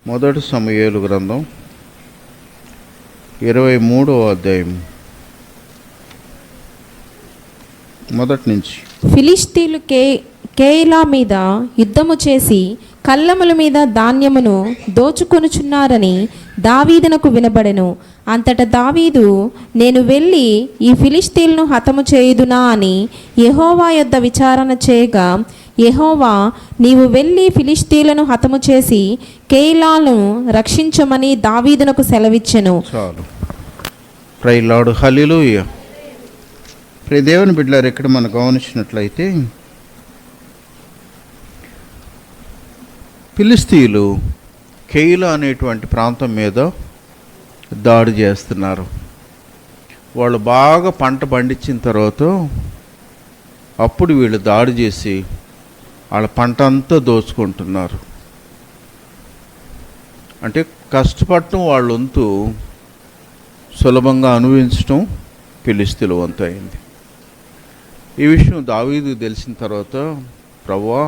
మొదటి సమూయేలు గ్రంథం 23వ అధ్యాయం మొదటి నుంచి. ఫిలిష్తీయులు కేయిలా మీద యుద్ధము చేసి కళ్ళముల మీద ధాన్యమును దోచుకొనుచున్నారని దావీదునకు వినబడెను. అంతటా దావీదు, నేను వెళ్ళి ఈ ఫిలిష్తీయులను హతము చేయుదునా అని యెహోవా యొద్ద విచారణ చేయగా, యెహోవా, నీవు వెళ్ళి ఫిలిష్తీయులను హతము చేసి కేయిలాను రక్షించమని దావీదునకు సెలవిచ్చెను. చాలు. Praise lord. హల్లెలూయా. ప్రియ దేవుని బిడ్డలారా, ఇక్కడ మనం గమనించినట్లయితే ఫిలిష్తీయులు కేయిలా అనేటువంటి ప్రాంతం మీద దాడి చేస్తున్నారు. వాళ్ళు బాగా పంట పండించిన తర్వాత అప్పుడు వీళ్ళు దాడి చేసి వాళ్ళ పంట అంతా దోచుకుంటున్నారు. అంటే కష్టపడటం వాళ్ళ వంతు, సులభంగా అనుభవించడం ఫిలిష్తీయుల వంతు అయింది. ఈ విషయం దావీదు తెలిసిన తర్వాత, ప్రభువా,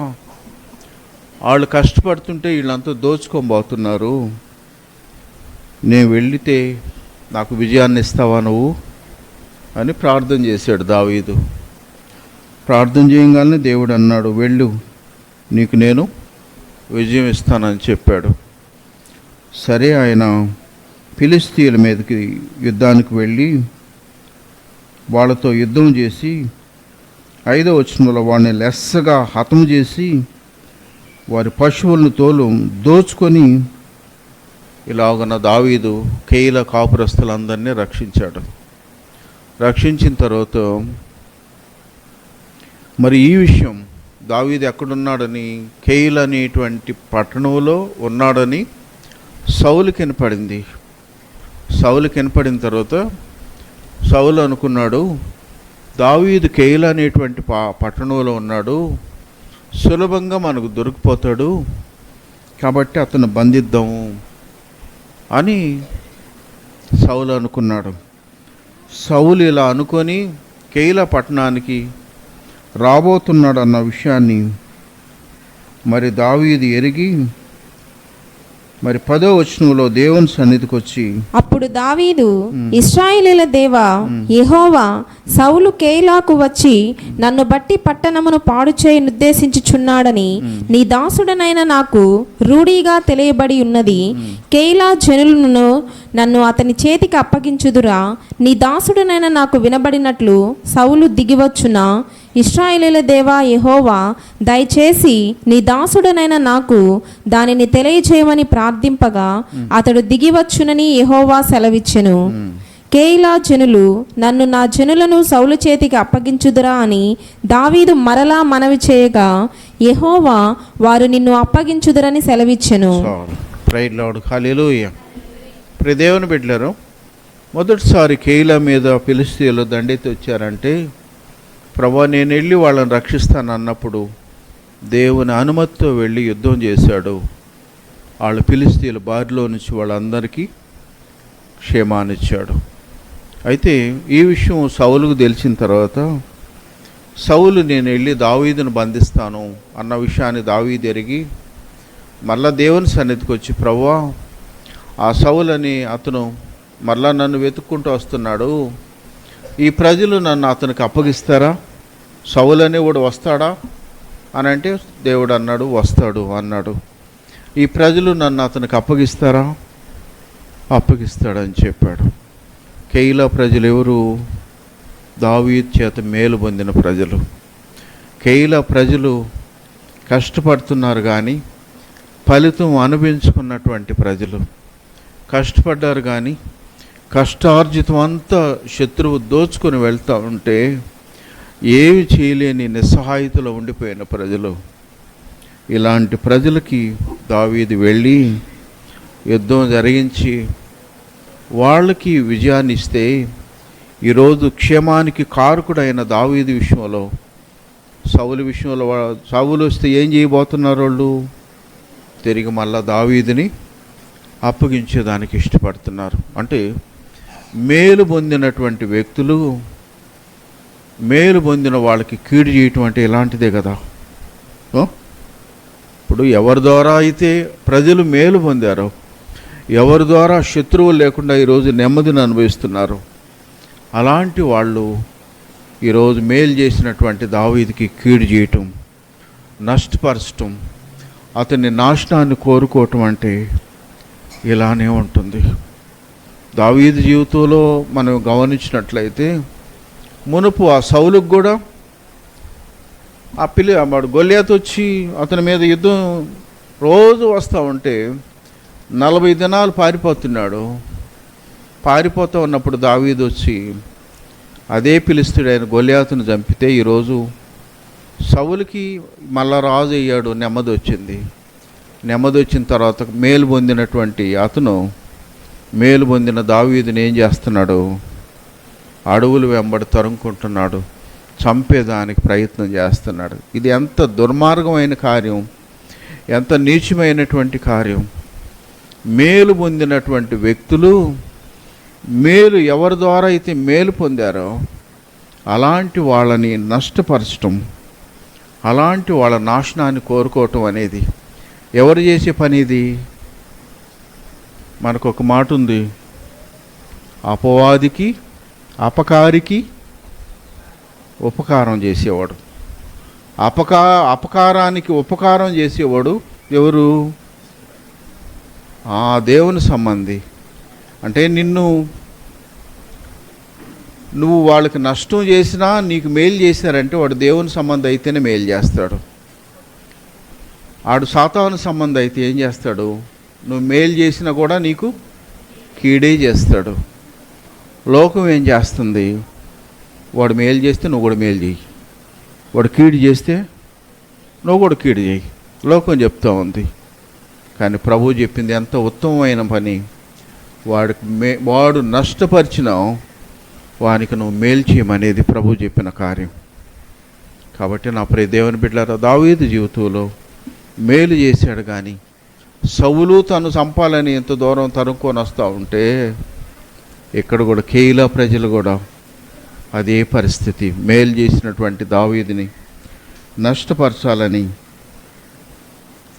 వాళ్ళు కష్టపడుతుంటే వీళ్ళంతా దోచుకోబోతున్నారు, నేను వెళితే నాకు విజయాన్ని ఇస్తావా నువ్వు అని ప్రార్థన చేశాడు దావీదు. ప్రార్థన చేయగానే దేవుడు అన్నాడు, వెళ్ళు, నీకు నేను విజయం ఇస్తానని చెప్పాడు. సరే, ఆయన ఫిలిష్తీయుల మీదకి యుద్ధానికి వెళ్ళి వాళ్ళతో యుద్ధం చేసి 5వ వచనంలో వాడిని లెస్సగా హతము చేసి వారి పశువులను దోచుకొని ఇలాగన దావీదు కేయిలా కాపురస్తులందరినీ రక్షించాడు. రక్షించిన తర్వాత మరి ఈ విషయం దావీదు ఎక్కడున్నాడని, కేయిలా అనేటువంటి పట్టణంలో ఉన్నాడని సౌలుకి వినపడింది. సౌలుకి వినపడిన తర్వాత సౌలు అనుకున్నాడు, దావీదు కేయిలా అనేటువంటి పట్టణంలో ఉన్నాడు, సులభంగా మనకు దొరికిపోతాడు, కాబట్టి అతను బంధిద్దాము అని సౌలు అనుకున్నాడు. సౌలు ఇలా అనుకొని కేయిలా పట్టణానికి రాబోతున్నాడు అన్న విషయాన్ని మరి దావీదు ఎరిగి మరి 10వ వచనంలో దేవుని సన్నిధికి వచ్చి, అప్పుడు దావీదు, ఇశ్రాయేలీయుల దేవా యెహోవా, సౌలు కేయిలాకు వచ్చి నన్ను బట్టి పట్టణమును పాడు చేయ నిర్దేశించుచున్నాడని నీ దాసుడనైన నాకు రూఢిగా తెలియబడి ఉన్నది. కేయిలా జనులను నన్ను అతని చేతికి అప్పగించుదురా? నీ దాసుడనైన నాకు వినబడినట్లు సౌలు దిగివచ్చునా? ఇశ్రాయేలీయుల దేవా యెహోవా, దయచేసి నీ దాసుడనైన నాకు దానిని తెలియజేయమని ప్రార్థింపగా అతడు దిగివచ్చునని యెహోవా సెలవిచ్చెను. కేయిలా జనులు నన్ను నా జనులను సౌలు చేతికి అప్పగించుదురా అని దావీదు మరలా మనవి చేయగా, యెహోవా, వారు నిన్ను అప్పగించుదురని సెలవిచ్చెను. Praise lord. హల్లెలూయా. ప్రియ దేవుని బిడ్డలారా, మొదటిసారి కేయిలా మీద ఫిలిష్తీయులు దండెత్తి వచ్చారంటే, ప్రభువా, నేను వెళ్ళి వాళ్ళని రక్షిస్తాను అన్నప్పుడు దేవుని అనుమతితో వెళ్ళి యుద్ధం చేశాడు. వాళ్ళు ఫిలిష్తీయుల బారిలో నుంచి వాళ్ళందరికీ క్షేమాన్నిచ్చాడు. అయితే ఈ విషయం సౌలుకు తెలిసిన తర్వాత సౌలు, నేను వెళ్ళి దావీదును బంధిస్తాను అన్న విషయాన్ని దావీదు ఎరిగి మళ్ళా దేవుని సన్నిధికి వచ్చి, ప్రభువా, ఆ సౌలు అని అతను మళ్ళా నన్ను వెతుక్కుంటూ వస్తున్నాడు, ఈ ప్రజలు నన్ను అతనికి అప్పగిస్తారా? సౌలు అనేవాడు వస్తాడా అని అంటే దేవుడు అన్నాడు, వస్తాడు అన్నాడు. ఈ ప్రజలు నన్ను అతనికి అప్పగిస్తారా? అప్పగిస్తాడని చెప్పాడు. కేయిలా ప్రజలు ఎవరు? దావీదు చేత మేలు పొందిన ప్రజలు. కేయిలా ప్రజలు కష్టపడుతున్నారు కానీ ఫలితం అనుభవించుకున్నటువంటి ప్రజలు. కష్టపడ్డారు కానీ కష్టార్జితం అంతా శత్రువు దోచుకొని వెళ్తూ ఉంటే ఏమి చేయలేని నిస్సహాయతలో ఉండిపోయిన ప్రజలు. ఇలాంటి ప్రజలకి దావీదు వెళ్ళి యుద్ధం జరిగించి వాళ్ళకి విజయాన్ని ఇస్తే, ఈరోజు క్షేమానికి కారకుడైన దావీదు విషయంలో, సౌలు విషయంలో సౌలు వస్తే ఏం చేయబోతున్నారు వాళ్ళు? తిరిగి మళ్ళా దావీదుని అప్పగించేదానికి ఇష్టపడుతున్నారు. అంటే మేలు పొందినటువంటి వ్యక్తులు, మేలు పొందిన వాళ్ళకి కీడు చేయటం అంటే ఇలాంటిదే కదా. ఇప్పుడు ఎవరి ద్వారా అయితే ప్రజలు మేలు పొందారో, ఎవరి ద్వారా శత్రువులు లేకుండా ఈరోజు నెమ్మదిని అనుభవిస్తున్నారు, అలాంటి వాళ్ళు ఈరోజు మేలు చేసినటువంటి దావీదుకి కీడు చేయటం, నష్టపరచటం, అతని నాశనాన్ని కోరుకోవటం అంటే ఇలానే ఉంటుంది. దావీదు జీవితంలో మనం గమనించినట్లయితే మునుపు ఆ సౌలుకు కూడా వాడు గొల్యాతు వచ్చి అతని మీద యుద్ధం రోజు వస్తూ ఉంటే 40 దినాలు పారిపోతున్నాడు. పారిపోతూ ఉన్నప్పుడు దావీదు వచ్చి అదే ఫిలిష్తీయుడైన గొల్యాతును చంపితే ఈరోజు సౌలుకి మళ్ళా రాజు అయ్యాడు. నెమ్మది వచ్చింది. నెమ్మది వచ్చిన తర్వాత మేలు పొందినటువంటి అతను, మేలు పొందిన దావీదుని ఏం చేస్తున్నాడు? అడవులు వెంబడి తరుముకుంటున్నాడు, చంపేదానికి ప్రయత్నం చేస్తున్నాడు. ఇది ఎంత దుర్మార్గమైన కార్యం, ఎంత నీచమైనటువంటి కార్యం. మేలు పొందినటువంటి వ్యక్తులు, మేలు ఎవరి ద్వారా అయితే మేలు పొందారో అలాంటి వాళ్ళని నష్టపరచటం, అలాంటి వాళ్ళ నాశనాన్ని కోరుకోవటం అనేది ఎవరు చేసే పని ఇది? మనకు ఒక మాట ఉంది, అపవాదికి అపకారికి ఉపకారం చేసేవాడు. అపకారానికి ఉపకారం చేసేవాడు ఎవరు? దేవుని సంబంధి. అంటే నువ్వు వాళ్ళకి నష్టం చేసినా నీకు మేలు చేశారంటే వాడు దేవుని సంబంధం అయితేనే మేలు చేస్తాడు. ఆడు సాతాను సంబంధం అయితే ఏం చేస్తాడు? నువ్వు మేలు చేసినా కూడా నీకు కీడే చేస్తాడు. లోకం ఏం చేస్తుంది? వాడు మేలు చేస్తే నువ్వు కూడా మేలు చేయి, వాడు కీడు చేస్తే నువ్వు కూడా కీడు చేయి, లోకం చెప్తూ ఉంది. కానీ ప్రభువు చెప్పింది ఎంత ఉత్తమమైన పని. వాడు నష్టపరిచినా వానికి నువ్వు మేలు చేయమనేది ప్రభు చెప్పిన కార్యం. కాబట్టి నా ప్రియ దేవుని బిడ్డలారా, దావీదు జీవితంలో మేలు చేశాడు. కానీ సౌలు తను చంపాలని ఎంత దూరం తరుముకొని వస్తూ ఉంటే ఇక్కడ కూడా కేయిలా ప్రజలు కూడా అదే పరిస్థితి. మేలు చేసినటువంటి దావీదుని నష్టపరచాలని,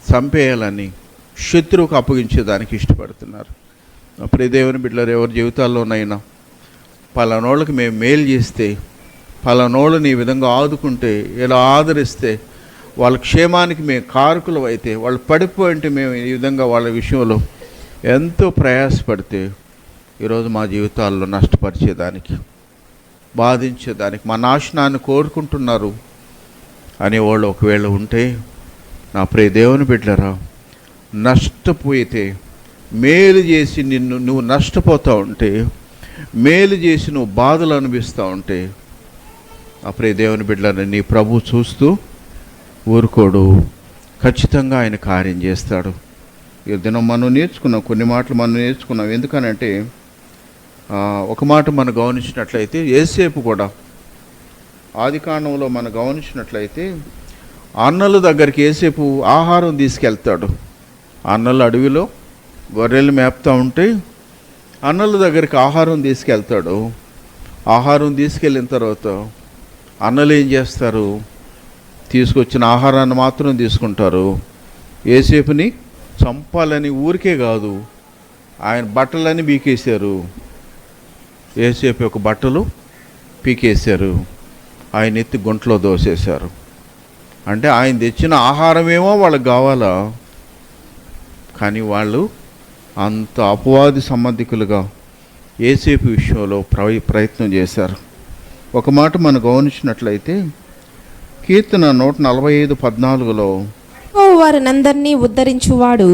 చంపేయాలని, శత్రువుకు అప్పగించేదానికి ఇష్టపడుతున్నారు. అప్పుడే దేవుని బిడ్డలారు, ఎవరి జీవితాల్లోనైనా పలానోళ్ళకి మేము మేలు చేస్తే, పలానోళ్ళని ఈ విధంగా ఆదుకుంటే, ఇలా ఆదరిస్తే, వాళ్ళ క్షేమానికి మేము కారకులం అయితే, వాళ్ళు పడిపోయింటే మేము ఈ విధంగా వాళ్ళ విషయంలో ఎంతో ప్రయాసపడితే ఈరోజు మా జీవితాల్లో నష్టపరిచేదానికి, బాధించేదానికి, మా నాశనాన్ని కోరుకుంటున్నారు అనేవాళ్ళు ఒకవేళ ఉంటే, నా ప్రియ దేవుని బిడ్డలారా, నష్టపోయితే, మేలు చేసి నువ్వు నష్టపోతూ ఉంటే, మేలు చేసి నువ్వు బాధలు అనుభవిస్తూ ఉంటే, నా ప్రియ దేవుని బిడ్డలారా, నీ ప్రభు చూస్తూ ఊరుకోడు. ఖచ్చితంగా ఆయన కార్యం చేస్తాడు. ఈ దినం మనం నేర్చుకున్నాం, కొన్ని మాటలు మనం నేర్చుకున్నాం. ఎందుకనంటే ఒక మాట మనం గమనించినట్లయితే, యేసేపు కూడా ఆదికాండంలో మనం గమనించినట్లయితే అన్నల దగ్గరికి యేసేపు ఆహారం తీసుకెళ్తాడు. అన్నలు అడవిలో గొర్రెలు మేపుతూ ఉంటే అన్నల దగ్గరికి ఆహారం తీసుకెళ్తాడు. ఆహారం తీసుకెళ్ళిన తర్వాత అన్నలు ఏం చేస్తారు? తీసుకొచ్చిన ఆహారాన్ని మాత్రం తీసుకుంటారు. యేసేపుని చంపాలని ఊరికే కాదు, ఆయన బట్టలని పీకేశారు. యేసేపు యొక్క బట్టలు పీకేశారు, ఆయన ఎత్తి గుంటలో దోసేశారు. అంటే ఆయన తెచ్చిన ఆహారమేమో వాళ్ళకి కావాలా, కానీ వాళ్ళు అంత అపవాది సంబంధికులుగా యేసేపు విషయంలో ప్రయత్నం చేశారు. ఒక మాట మనం గమనించినట్లయితే కీర్తన 145:14 వారినందరినీ ఉద్ధరించువాడు,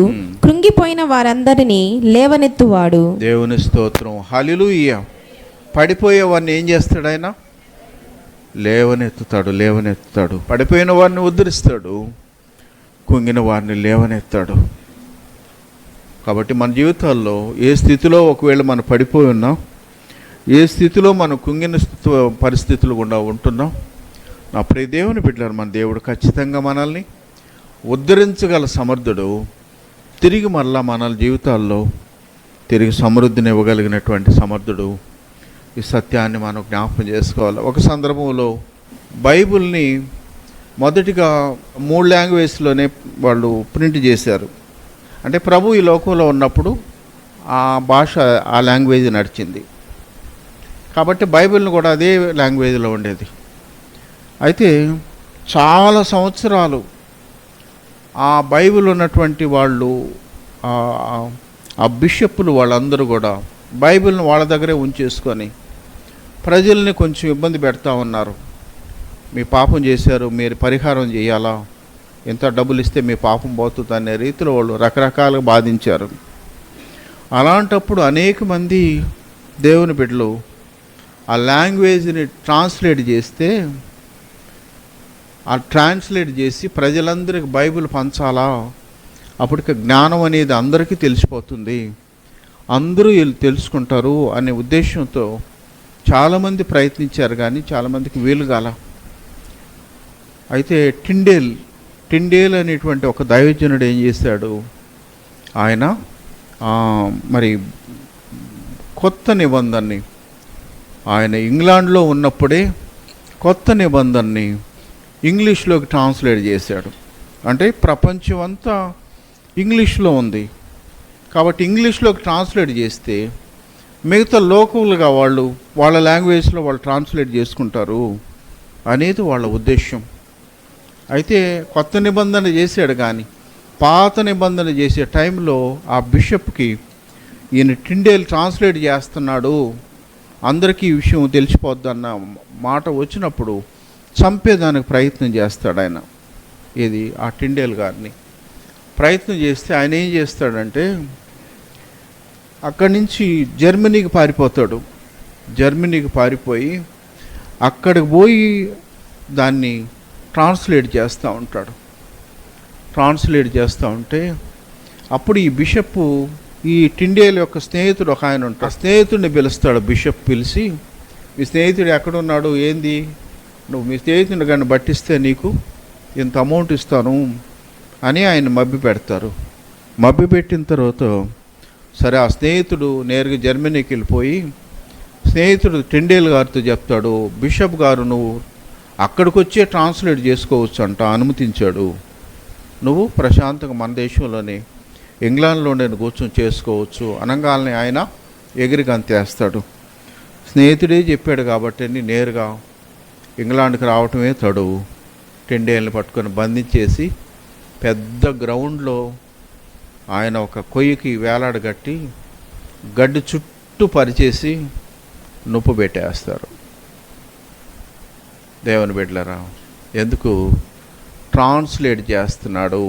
కృంగిపోయిన వారందరినీ లేవనెత్తువాడు. దేవుని స్తోత్రం, హల్లెలూయా. పడిపోయే వారిని ఏం చేస్తాడు? ఆయన లేవనెత్తుతాడు. పడిపోయిన వారిని ఉద్ధరిస్తాడు, కుంగిన వారిని లేవనెత్తాడు. కాబట్టి మన జీవితాల్లో ఏ స్థితిలో ఒకవేళ మనం పడిపోయి ఉన్నాం, ఏ స్థితిలో మనం కుంగిన పరిస్థితులు గుండా ఉంటున్నాం, నా ప్రియ దేవుని బిడ్డలారా, మన దేవుడు ఖచ్చితంగా మనల్ని ఉద్ధరించగల సమర్థుడు. తిరిగి మళ్ళా మన జీవితాల్లో తిరిగి సమృద్ధిని ఇవ్వగలిగినటువంటి సమర్థుడు. ఈ సత్యాన్ని మనం జ్ఞాపకం చేసుకోవాలి. ఒక సందర్భంలో బైబిల్ని మొదటిగా 3 లాంగ్వేజ్లోనే వాళ్ళు ప్రింట్ చేశారు. అంటే ప్రభు ఈ లోకంలో ఉన్నప్పుడు ఆ భాష, ఆ లాంగ్వేజ్ నడిచింది. కాబట్టి బైబిల్ని కూడా అదే లాంగ్వేజ్లో ఉండేది. అయితే చాలా సంవత్సరాలు ఆ బైబిల్ ఉన్నటువంటి వాళ్ళు, ఆ బిషప్పులు వాళ్ళందరూ కూడా బైబిల్ని వాళ్ళ దగ్గరే ఉంచేసుకొని ప్రజల్ని కొంచెం ఇబ్బంది పెడతా ఉన్నారు. మీ పాపం చేశారు, మీరు పరిహారం చేయాలా, ఎంత డబ్బులు ఇస్తే మీ పాపం పోతుంది అనే రీతిలో వాళ్ళు రకరకాలుగా బాధించారు. అలాంటప్పుడు అనేక మంది దేవుని బిడ్డలు ఆ లాంగ్వేజ్ని ట్రాన్స్లేట్ చేసి ప్రజలందరికీ బైబిల్ పంచాలా, అప్పటికి జ్ఞానం అనేది అందరికీ తెలిసిపోతుంది, అందరూ వీళ్ళు తెలుసుకుంటారు అనే ఉద్దేశంతో చాలామంది ప్రయత్నించారు, కానీ చాలామందికి వీలు కాల. అయితే టిండేల్ అనేటువంటి ఒక దైవజనుడు ఏం చేశాడు, ఆయన మరి కొత్త నిబంధనని, ఆయన ఇంగ్లాండ్లో ఉన్నప్పుడే కొత్త నిబంధనని ఇంగ్లీష్లోకి ట్రాన్స్లేట్ చేశాడు. అంటే ప్రపంచం అంతా ఇంగ్లీష్లో ఉంది కాబట్టి ఇంగ్లీష్లోకి ట్రాన్స్లేట్ చేస్తే మిగతా లోకల్గా వాళ్ళు వాళ్ళ లాంగ్వేజ్లో వాళ్ళు ట్రాన్స్లేట్ చేసుకుంటారు అనేది వాళ్ళ ఉద్దేశం. అయితే కొత్త నిబంధన చేశాడు, కానీ పాత నిబంధన చేసే టైంలో ఆ బిషప్కి ఈయన టిండేల్ ట్రాన్స్లేట్ చేస్తున్నాడు, అందరికీ ఈ విషయం తెలిసిపోద్దన్న మాట వచ్చినప్పుడు చంపేదానికి ప్రయత్నం చేస్తాడు ఆయన. ఇది ఆ టిండేల్ గారిని ప్రయత్నం చేస్తే ఆయన ఏం చేస్తాడంటే అక్కడి నుంచి జర్మనీకి పారిపోతాడు. జర్మనీకి పారిపోయి అక్కడికి పోయి దాన్ని ట్రాన్స్లేట్ చేస్తూ ఉంటాడు. ట్రాన్స్లేట్ చేస్తూ ఉంటే అప్పుడు ఈ బిషప్, ఈ టిండేల్ యొక్క స్నేహితుడు ఒక ఆయన ఉంటాడు, స్నేహితుడిని పిలుస్తాడు. బిషప్ పిలిచి, మీ స్నేహితుడు ఎక్కడున్నాడు, ఏంది, నువ్వు మీ స్నేహితుడిని కానీ పట్టిస్తే నీకు ఇంత అమౌంట్ ఇస్తాను అని ఆయన మభ్య పెడతారు. మభ్య పెట్టిన తర్వాత సరే ఆ స్నేహితుడు నేరుగా జర్మనీకి వెళ్ళిపోయి స్నేహితుడు టిండేల్ గారితో చెప్తాడు, బిషప్ గారు నువ్వు అక్కడికి వచ్చే ట్రాన్స్లేట్ చేసుకోవచ్చు అంట, అనుమతించాడు, నువ్వు ప్రశాంతంగా మన దేశంలోనే ఇంగ్లాండ్లో నేను కూర్చొని చేసుకోవచ్చు అనగానే ఆయన ఎగిరి గంతేస్తాడు. స్నేహితుడే చెప్పాడు కాబట్టి నేరుగా ఇంగ్లాండ్కి రావటమే తడువు. టిండేల్ని పట్టుకొని బంధించేసి పెద్ద గ్రౌండ్లో ఆయన ఒక కొయ్యకి వేలాడగట్టి గడ్డి చుట్టూ పరిచేసి నొప్పు పెట్టేస్తారు. దేవుని బిడ్డలారా, ఎందుకు ట్రాన్స్లేట్ చేస్తున్నాడు,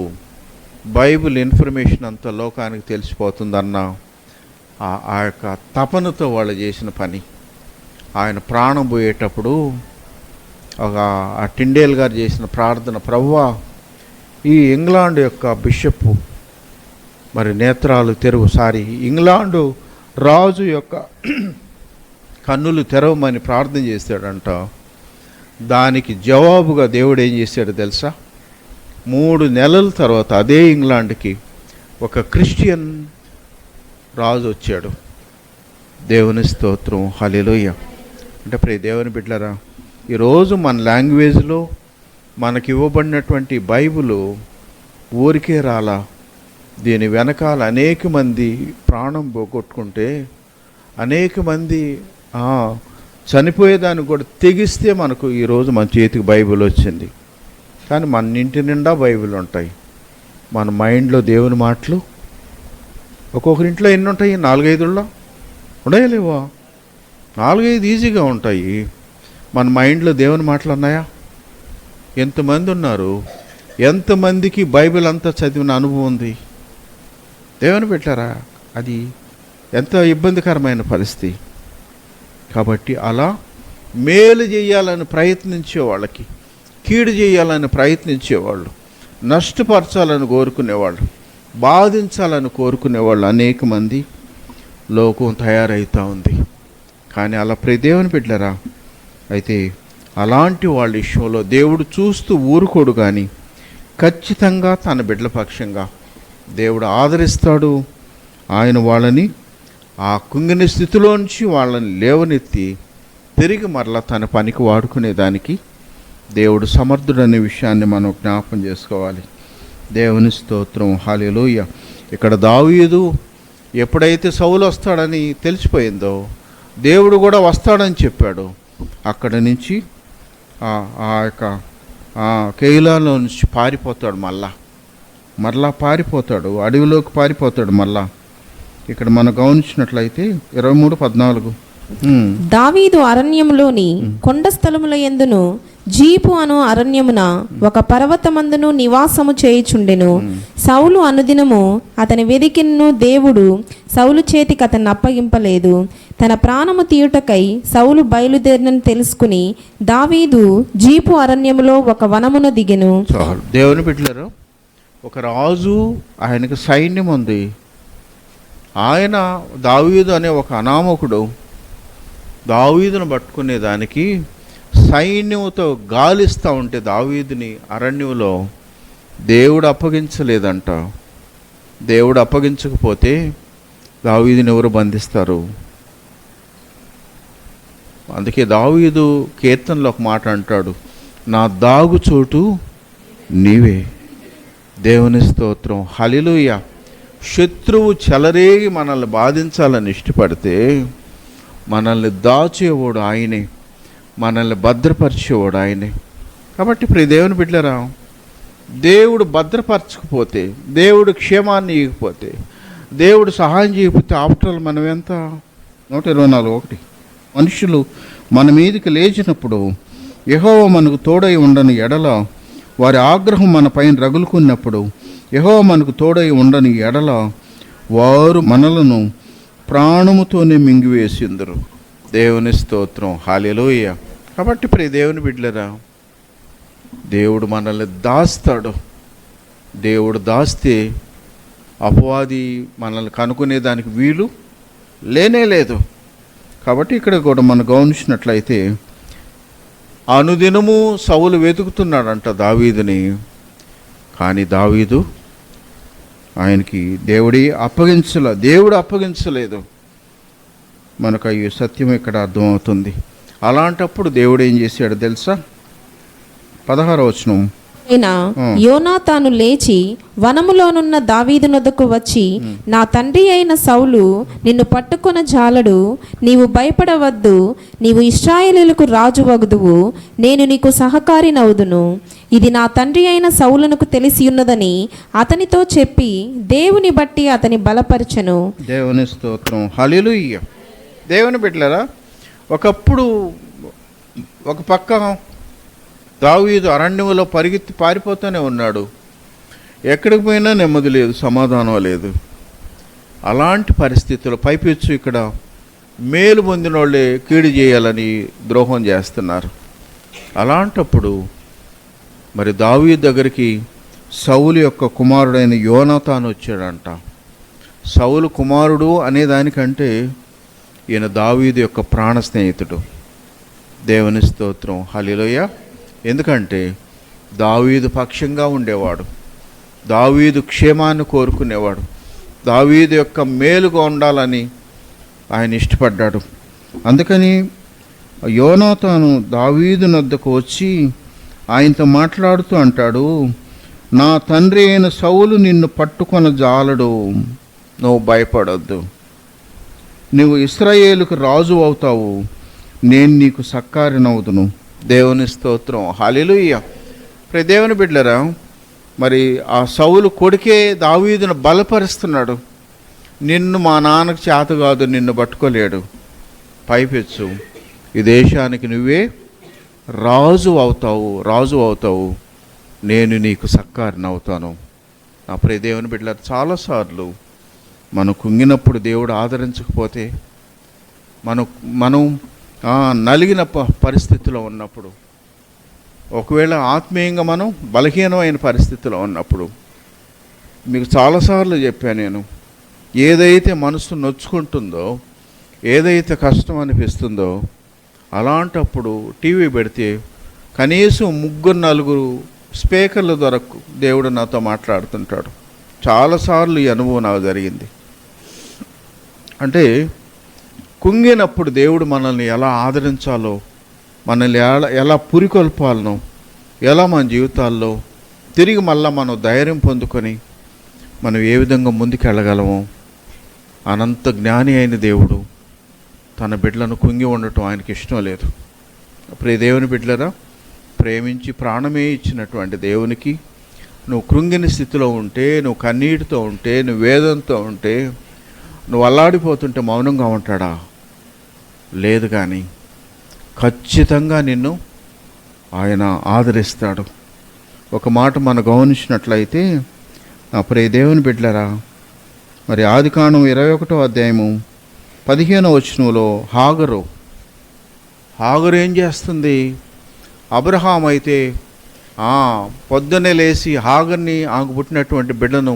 బైబిల్ ఇన్ఫర్మేషన్ అంతా లోకానికి తెలిసిపోతుందన్న ఆ యొక్క తపనతో వాళ్ళు చేసిన పని. ఆయన ప్రాణం పోయేటప్పుడు ఆ టిండేల్ గారు చేసిన ప్రార్థన, ప్రభువా ఈ ఇంగ్లాండ్ యొక్క బిషప్ మరి నేత్రాలు ఇంగ్లాండు రాజు యొక్క కన్నులు తెరవమని ప్రార్థన చేశాడంట. దానికి జవాబుగా దేవుడు ఏం చేశాడో తెలుసా, 3 నెలల తర్వాత అదే ఇంగ్లాండ్కి ఒక క్రిస్టియన్ రాజు వచ్చాడు. దేవుని స్తోత్రం, హల్లెలూయా. అంటే ప్రియ దేవుని బిడ్డలారా, ఈరోజు మన లాంగ్వేజ్లో మనకి ఇవ్వబడినటువంటి బైబిల్ ఊరికే రాలా, దీని వెనకాల అనేక మంది ప్రాణం పోగొట్టుకుంటే, అనేక మంది చనిపోయేదాన్ని కూడా తెగిస్తే మనకు ఈరోజు మన చేతికి బైబిల్ వచ్చింది. కానీ మన ఇంటి నిండా బైబిల్ ఉంటాయి, మన మైండ్లో దేవుని మాటలు ఒక్కొక్కరింట్లో ఎన్ని ఉంటాయి, 4-5 ఉండలేవా, 4-5 ఈజీగా ఉంటాయి. మన మైండ్లో దేవుని మాటలు ఉన్నాయా? ఎంతమంది ఉన్నారు, ఎంతమందికి బైబిల్ అంతా చదివిన అనుభవం ఉంది? దేవుని పెట్టారా, అది ఎంత ఇబ్బందికరమైన పరిస్థితి. కాబట్టి అలా మేలు చేయాలని ప్రయత్నించే వాళ్ళకి, కీడు చేయాలని ప్రయత్నించేవాళ్ళు, నష్టపరచాలని కోరుకునేవాళ్ళు, బాధించాలని కోరుకునేవాళ్ళు అనేక మంది లోకం తయారవుతూ ఉంది. కానీ అలా దేవుని బిడ్డలారా, అయితే అలాంటి వాళ్ళ విషయంలో దేవుడు చూస్తూ ఊరుకోడు, కానీ ఖచ్చితంగా తన బిడ్డల పక్షంగా దేవుడు ఆదరిస్తాడు. ఆయన వాళ్ళని ఆ కుంగిన స్థితిలోంచి వాళ్ళని లేవనెత్తి తిరిగి మరలా తన పనికి వాడుకునేదానికి దేవుడు సమర్థుడనే విషయాన్ని మనం జ్ఞాపకం చేసుకోవాలి. దేవుని స్తోత్రం, హల్లెలూయా. ఇక్కడ దావీదు ఎప్పుడైతే సౌలు వస్తాడని తెలిసిపోయిందో దేవుడు కూడా వస్తాడని చెప్పాడు. అక్కడి నుంచి ఆ యొక్క కేయిలాలో నుంచి పారిపోతాడు, మరలా పారిపోతాడు, అడవిలోకి పారిపోతాడు మళ్ళా. ఇక్కడ మనం గమనించినట్లయితే 23:14 దావీదు అరణ్యములోని కొండ స్థలముల యందును జీపు అను అరణ్యమున ఒక పర్వతమందును నివాసము చేయుచుండెను. సౌలు అనుదినము అతని వెదికిను దేవుడు సౌలు చేతికి అతన్ని అప్పగింపలేదు. తన ప్రాణము తీయుటకై సౌలు బయలుదేరినని తెలుసుకుని దావీదు జీపు అరణ్యములో ఒక వనమున దిగెను. దేవుని బిడ్డలారా, ఒక రాజు, ఆయనకు సైన్యం ఉంది. ఆయన దావీదు అనే ఒక అనామకుడు దావీదును పట్టుకునేదానికి సైన్యముతో గాలిస్తూ ఉంటే దావీదుని అరణ్యంలో దేవుడు అప్పగించలేదంట. దేవుడు అప్పగించకపోతే దావీదుని ఎవరు బంధిస్తారు? అందుకే దావీదు కీర్తనలో ఒక మాట అంటాడు, నా దాగుచోటు నీవే. దేవుని స్తోత్రం, హల్లెలూయా. శత్రువు చెలరేగి మనల్ని బాధించాలని ఇష్టపడితే మనల్ని దాచేవాడు ఆయనే, మనల్ని భద్రపరిచేవాడు ఆయనే. కాబట్టి ఇప్పుడు దేవుని బిడ్డలారా, దేవుడు భద్రపరచకపోతే, దేవుడు క్షేమాన్ని ఇవ్వకపోతే, దేవుడు సహాయం చేయకపోతే ఆఫ్టర్ ఆల్ మనం ఎంత? 124:1 మనుషులు మన మీదకి లేచినప్పుడు యెహోవా మనకు తోడై ఉండని ఎడల, వారి ఆగ్రహం మన పైన రగులుకున్నప్పుడు యెహోవా మనకు తోడై ఉండని ఎడల, వారు మనలను ప్రాణముతోనే మింగివేసిందరు. దేవుని స్తోత్రం, హల్లెలూయా. కాబట్టి ప్రియ దేవుని బిడ్డలారా, దేవుడు మనల్ని దాస్తాడు. దేవుడు దాస్తే అపవాది మనల్ని కనుక్కునేదానికి వీలు లేనే లేదు. కాబట్టి ఇక్కడ కూడా మనం గమనించినట్లయితే అనుదినము సౌలు వెతుకుతున్నాడంట దావీదుని. కానీ దావీదు ఆయనకి దేవుడు అప్పగించలేదు. మనకు ఈ సత్యం ఇక్కడ అర్థమవుతుంది. అలాంటప్పుడు దేవుడు ఏం చేశాడు తెలుసా? 16వ వచనం, యోనాతాను లేచి వనములోనున్న దావీదు నొద్దకు వచ్చి, నా తండ్రి అయిన సౌలు నిన్ను పట్టుకొన జాలడు, నీవు భయపడవద్దు, నీవు ఇశ్రాయేలీయులకు రాజు వగుదువు, నేను నీకు సహకారినవుదును. ఇది నా తండ్రి అయిన సౌలునకు తెలిసి ఉన్నదని అతనితో చెప్పి దేవుని బట్టి అతని బలపరచెను. దేవుని స్తోత్రం, హల్లెలూయా. దేవుని బిడ్డలారా, ఒకప్పుడు ఒక పక్క దావీదు అరణ్యంలో పరిగెత్తి పారిపోతూనే ఉన్నాడు. ఎక్కడికి పోయినా నెమ్మది లేదు, సమాధానం లేదు. అలాంటి పరిస్థితులు పైపెచ్చు ఇక్కడ మేలు పొందిన వాళ్ళే కీడు చేయాలని ద్రోహం చేస్తున్నారు. అలాంటప్పుడు మరి దావీదు దగ్గరికి సౌలు యొక్క కుమారుడైన యోనాతాను వచ్చాడంట. సౌలు కుమారుడు అనేదానికంటే ఈయన దావీదు యొక్క ప్రాణ స్నేహితుడు. దేవుని స్తోత్రం, హల్లెలూయా. ఎందుకంటే దావీదు పక్షంగా ఉండేవాడు, దావీదు క్షేమాన్ని కోరుకునేవాడు, దావీదు యొక్క మేలుగా ఉండాలని ఆయన ఇష్టపడ్డాడు. అందుకని యోనాతాను దావీదు నొద్దకు వచ్చి ఆయనతో మాట్లాడుతూ అంటాడు, నా తండ్రి అయిన సౌలు నిన్ను పట్టుకొన జాలడు, నువ్వు భయపడొద్దు, నువ్వు ఇశ్రాయేలుకు రాజు అవుతావు, నేను నీకు సహకారినవుదును. దేవుని స్తోత్రం, హల్లెలూయా. ప్రియ దేవుని బిడ్డలారా, మరి ఆ సౌలు కొడుకే దావీదును బలపరుస్తున్నాడు. నిన్ను మా నాన్నకు చేత కాదు, నిన్ను పట్టుకోలేడు, పైపెచ్చు ఈ దేశానికి నువ్వే రాజు అవుతావు, నేను నీకు సహకారినవుతాను. నా ప్రియ దేవుని బిడ్డలారా, చాలాసార్లు మనం కుంగినప్పుడు దేవుడు ఆదరించకపోతే, మనం నలిగిన పరిస్థితిలో ఉన్నప్పుడు, ఒకవేళ ఆత్మీయంగా మనం బలహీనమైన పరిస్థితిలో ఉన్నప్పుడు, మీకు చాలాసార్లు చెప్పాను నేను, ఏదైతే మనసు నొచ్చుకుంటుందో, ఏదైతే కష్టం అనిపిస్తుందో, అలాంటప్పుడు టీవీ పెడితే కనీసం 3-4 స్పీకర్ల ద్వారా దేవుడు నాతో మాట్లాడుతుంటాడు. చాలాసార్లు ఈ అనుభవం నాకు జరిగింది. అంటే కుంగినప్పుడు దేవుడు మనల్ని ఎలా ఆదరించాలో, మనల్ని ఎలా పురికొల్పాలనో, ఎలా మన జీవితాల్లో తిరిగి మళ్ళా మనం ధైర్యం పొందుకొని మనం ఏ విధంగా ముందుకెళ్ళగలము. అనంత జ్ఞాని అయిన దేవుడు తన బిడ్డలను కుంగి ఉండటం ఆయనకి ఇష్టం లేదు. అప్పుడు దేవుని బిడ్డలరా, ప్రేమించి ప్రాణమే ఇచ్చినటువంటి దేవునికి నువ్వు కృంగిన స్థితిలో ఉంటే, నువ్వు కన్నీటితో ఉంటే, నువ్వు వేదంతో ఉంటే, నువ్వు అల్లాడిపోతుంటే మౌనంగా ఉంటాడా? లేదు. కానీ ఖచ్చితంగా నిన్ను ఆయన ఆదరిస్తాడు. ఒక మాట మనం గమనించినట్లయితే, అప్పుడే దేవుని బిడ్డలరా, మరి ఆదికాండం 21వ అధ్యాయము 15వ వచనంలో హాగరు ఏం చేస్తుంది? అబ్రహాం అయితే పొద్దున్నే లేచి హాగర్ని ఆకు పుట్టినటువంటి బిడ్డను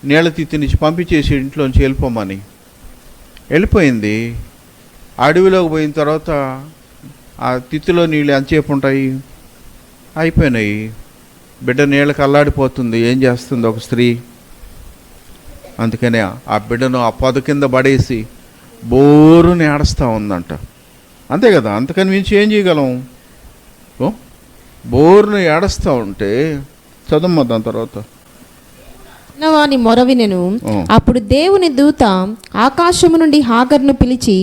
నీళ్ళ తిత్తి నుంచి పంపించేసి ఇంట్లోంచి వెళ్ళిపోయింది. అడవిలోకి పోయిన తర్వాత ఆ తిత్తిలో నీళ్ళు ఎంతసేపు ఉంటాయి? అయిపోయినాయి. బిడ్డ నీళ్ళకి అల్లాడిపోతుంది. ఏం చేస్తుంది ఒక స్త్రీ? అందుకనే ఆ బిడ్డను ఆ పొద కింద పడేసి బోరుని ఏడుస్తూ ఉందంట. అంతే కదా, అంతకని మించి ఏం చేయగలం? బోరును ఏడుస్తూ ఉంటే చదమ్మా. దాని తర్వాత వాని మొరవినెను. అప్పుడు దేవుని దూత ఆకాశము నుండి హాగరును పిలిచి,